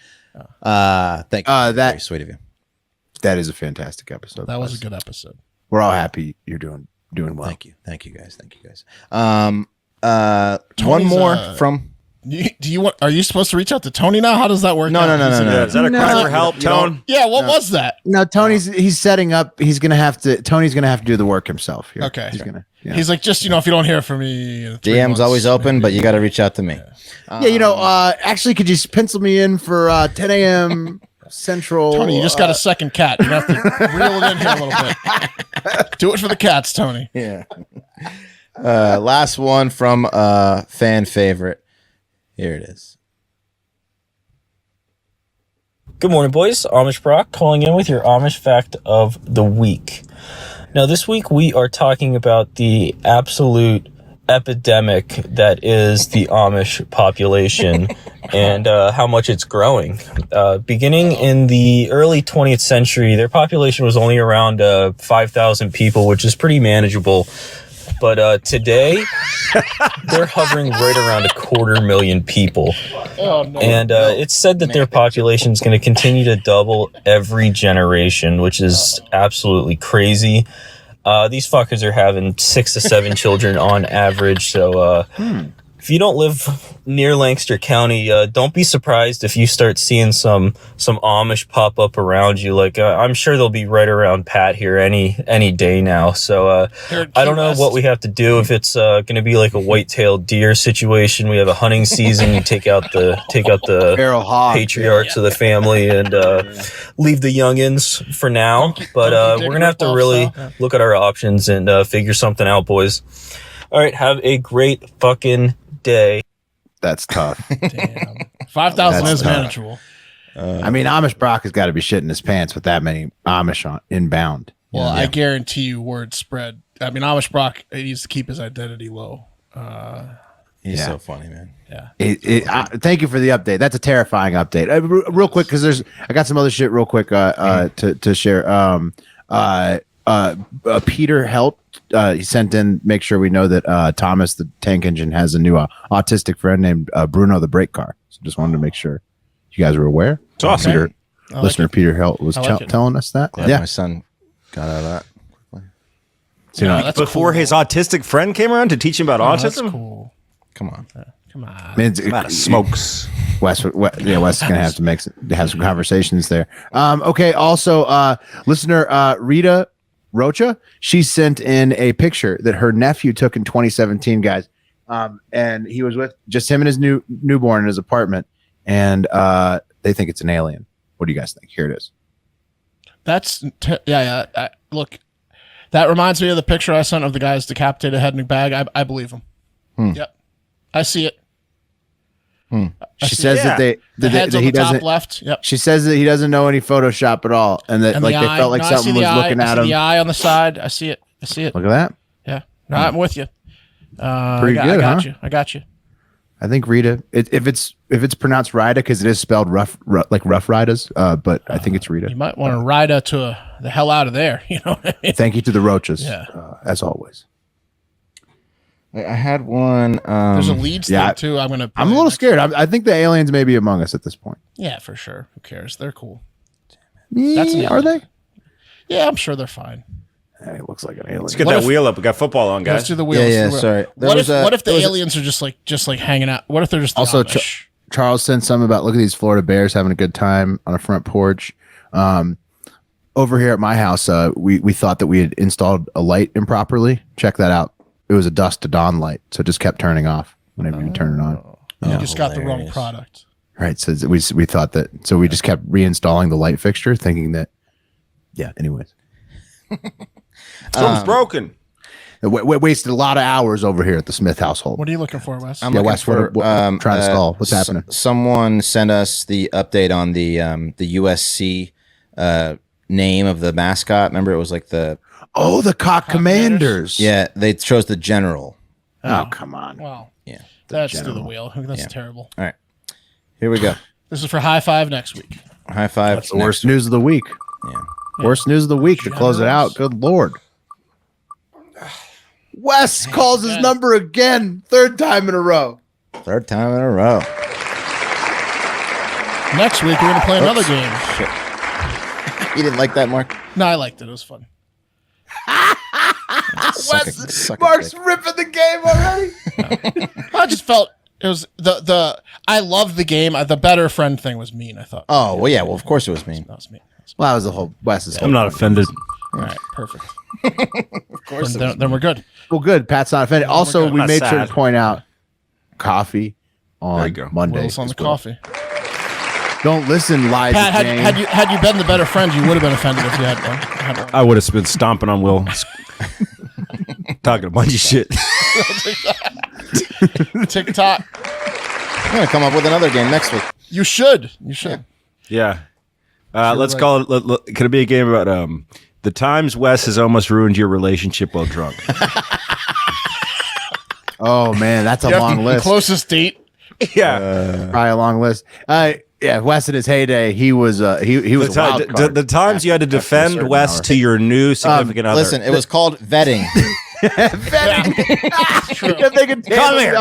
Thank you. That very sweet of you. That is a fantastic episode. That was a good episode. We're all happy you're doing well. Thank you guys. One more from. Are you supposed to reach out to Tony now? How does that work? No. Is that a cry for help, Tone? Yeah. What was that? No, he's setting up. Tony's gonna have to do the work himself here. Okay. He's gonna. Yeah. He's like, just, if you don't hear from me, DM's always open, but you got to reach out to me. Actually, could you pencil me in for 10 a.m. Central? Tony, you just got a second cat. You have to reel it in here a little bit. Do it for the cats, Tony. Yeah. Last one from fan favorite. Here it is. Good morning, boys. Amish Brock calling in with your Amish fact of the week. Now, this week we are talking about the absolute epidemic that is the Amish population and how much it's growing. Beginning in the early 20th century, their population was only around 5,000 people, which is pretty manageable. But today, they're hovering right around 250,000 people. Oh, no. And it's said that their population is going to continue to double every generation, which is absolutely crazy. These fuckers are having 6 to 7 children on average. So if you don't live near Lancaster County, don't be surprised if you start seeing some Amish pop up around you. Like I'm sure they'll be right around Pat here any day now. So I don't know what we have to do, if it's going to be like a white-tailed deer situation. We have a hunting season. You take out the patriarchs of the family and leave the youngins for now. But we're gonna have to really look at our options and figure something out, boys. All right, have a great fucking day. That's tough. Damn. 5,000 is manageable. Amish Brock has got to be shitting his pants with that many Amish inbound. Well, I guarantee you word spread. Amish Brock needs to keep his identity low. He's so funny, man. Yeah. Thank you for the update. That's a terrifying update. Real quick, because I got some other shit real quick to share. Peter helped. He sent in, make sure we know that Thomas the tank engine has a new autistic friend named Bruno the brake car. So just wanted to make sure you guys were aware. It's awesome. Listener Peter Helt was telling us that. Glad my son got out of that. So, that's before his autistic friend came around to teach him about autism. That's cool. Come on. Come on. It's smokes. Wes is gonna have to have some conversations there. Okay. Also, listener Rita Rocha, she sent in a picture that her nephew took in 2017, guys. And he was with just him and his newborn in his apartment, and they think it's an alien. What do you guys think? Here it is. That's look, that reminds me of the picture I sent of the guy's decapitated head in a bag. I believe him. Yep, I see it. She says that he doesn't. Top left. Yep. She says that he doesn't know any Photoshop at all, and that they felt like something was looking at him. The eye on the side. I see it. Look at that. Yeah. No, I'm with you. Pretty good, I got you. I think Rita. If it's pronounced Rita, because it is spelled rough like Rough Riders, but I think it's Rita. You might want to Rita to the hell out of there. You know what I mean? Thank you to the Roaches, as always. I had one. There's a leads thing too. I'm a little scared. I think the aliens may be among us at this point. Yeah, for sure. Who cares? They're cool. Are they? Yeah, I'm sure they're fine. It looks like an alien. Let's get that wheel up. We got football on, guys. Let's do the wheel. Yeah. Sorry. What if the aliens are just like hanging out? What if they're just also Charles sent some about look at these Florida bears having a good time on a front porch. over here at my house, we thought that we had installed a light improperly. Check that out. It was a dusk to dawn light, so it just kept turning off whenever you turn it on. You just got the wrong product. Right. So we thought that. So we just kept reinstalling the light fixture, thinking that. Yeah. Anyways, Something's broken. We wasted a lot of hours over here at the Smith household. What are you looking for, Wes? I'm looking Wes, for trying to stall. What's happening? Someone sent us the update on the USC name of the mascot. Remember, it was like the Cock Commanders. Yeah, they chose the general. Oh, come on. Wow. Yeah, That's to the wheel. That's terrible. All right, here we go. This is for High Five next week. High Five. That's the worst news of the week. Yeah. Worst news of the week to close it out. Good Lord. Wes calls his number again. Third time in a row. Third time in a row. Next week, we're going to play another game. Shit. You didn't like that, Mark? No, I liked it. It was fun. Mark's ripping the game already. I just felt it was I loved the game. The better friend thing was mean, I thought. Oh, well, yeah. Well, of course it was mean. That was mean. Well, that was the whole Wes's. I'm not offended. All right, perfect. Of course. Then we're good. Well, good. Pat's not offended. Also, we Not made sure sad. to point out coffee There on you go. Monday. Will's on the as well. coffee. Don't listen, Liza Pat, Jane. had you been the better friend, you would have been offended if you had one. I would have been stomping on Will. Talking a bunch of shit. TikTok. I'm going to come up with another game next week. You should. You should. Yeah. Let's call it. Could it be a game about the times Wes has almost ruined your relationship while drunk? Oh man, that's a long list. Closest date. Yeah. Probably a long list. Yeah, Wes in his heyday, he was he was a wild card. The times you had to defend certain Wes hour. to your new significant other. Listen, it was called vetting. If they could Come here.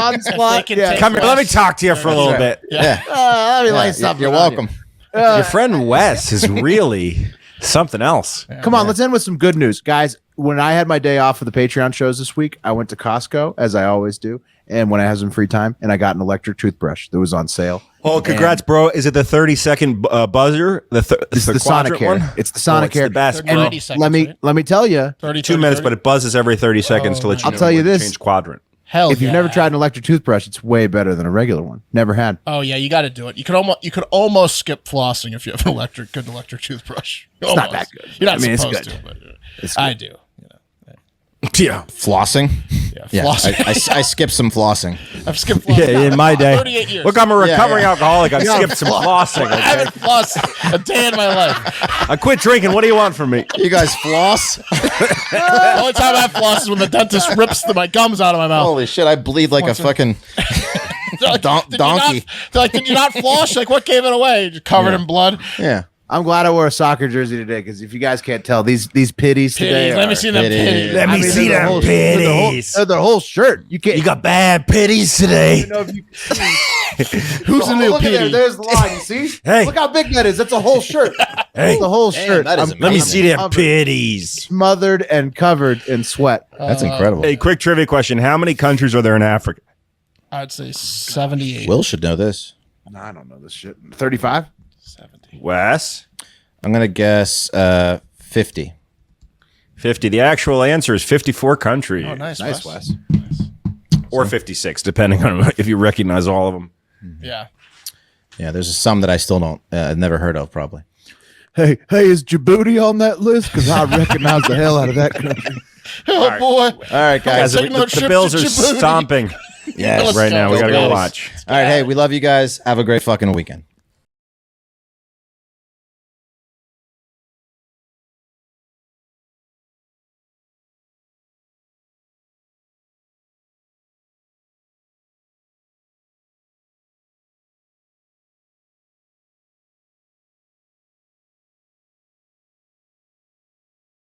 Come here. Let me talk to you for a little bit. Yeah. Let me lay something. You're on you. welcome. Your friend Wes is really something else. Come on, let's end with some good news, guys. When I had my day off for the Patreon shows this week, I went to Costco as I always do, and when I have some free time, and I got an electric toothbrush that was on sale. Oh, congrats, bro! Is it the 30-second buzzer? It's the quadrant Sonicare. It's the Sonicare. the best, And bro. 90 seconds, let me right? let me tell you, 2 minutes, but it buzzes every 30 seconds to let you I'll know tell you when to this. change quadrant. Hell if you've yeah. never tried an electric toothbrush, it's way better than a regular one. Never had. Oh yeah, you got to do it. You could almost skip flossing if you have an good electric toothbrush. It's not that good. You're not I mean, it's supposed good. to, but It's I good. do. Yeah. Flossing? Yeah, flossing. I skipped some flossing. I've skipped flossing. Yeah, in my day. 38 years. Look, I'm a recovering yeah. alcoholic. I skipped some flossing. I haven't flossed a day in my life. I quit drinking. What do you want from me? You guys floss? The only time I floss is when the dentist rips my gums out of my mouth. Holy shit, I bleed like a fucking They're like, donkey. They're like, did you not floss? Like, what gave it away? Just covered in blood. Yeah. I'm glad I wore a soccer jersey today because if you guys can't tell, these pitties today. Let me see them pitties. Let me see them pitties. They're their whole shirt. You can't. You got bad pitties today. Who's the new Look at there. pitty? There's the line. You see? Hey. Look how big that is. That's a whole shirt. Hey. That's a whole shirt. that is I'm Let me amazing. see them covered, pitties. smothered and covered in sweat. That's incredible. Hey, quick trivia question. How many countries are there in Africa? I'd say 78. Will should know this. No, I don't know this shit. 35? 70. Wes? I'm going to guess 50. 50. The actual answer is 54 countries. Oh, nice, Nice, Wes. Wes. Or 56, depending on if you recognize all of them. Yeah. Yeah, there's some that I still don't, never heard of probably. Hey, is Djibouti on that list? Because I recognize the hell out of that country. Oh, boy. All right, guys. Taking those The ships Bills to are Djibouti. stomping Yes. right now. We got to go Bills. watch. All right, hey, we love you guys. Have a great fucking weekend.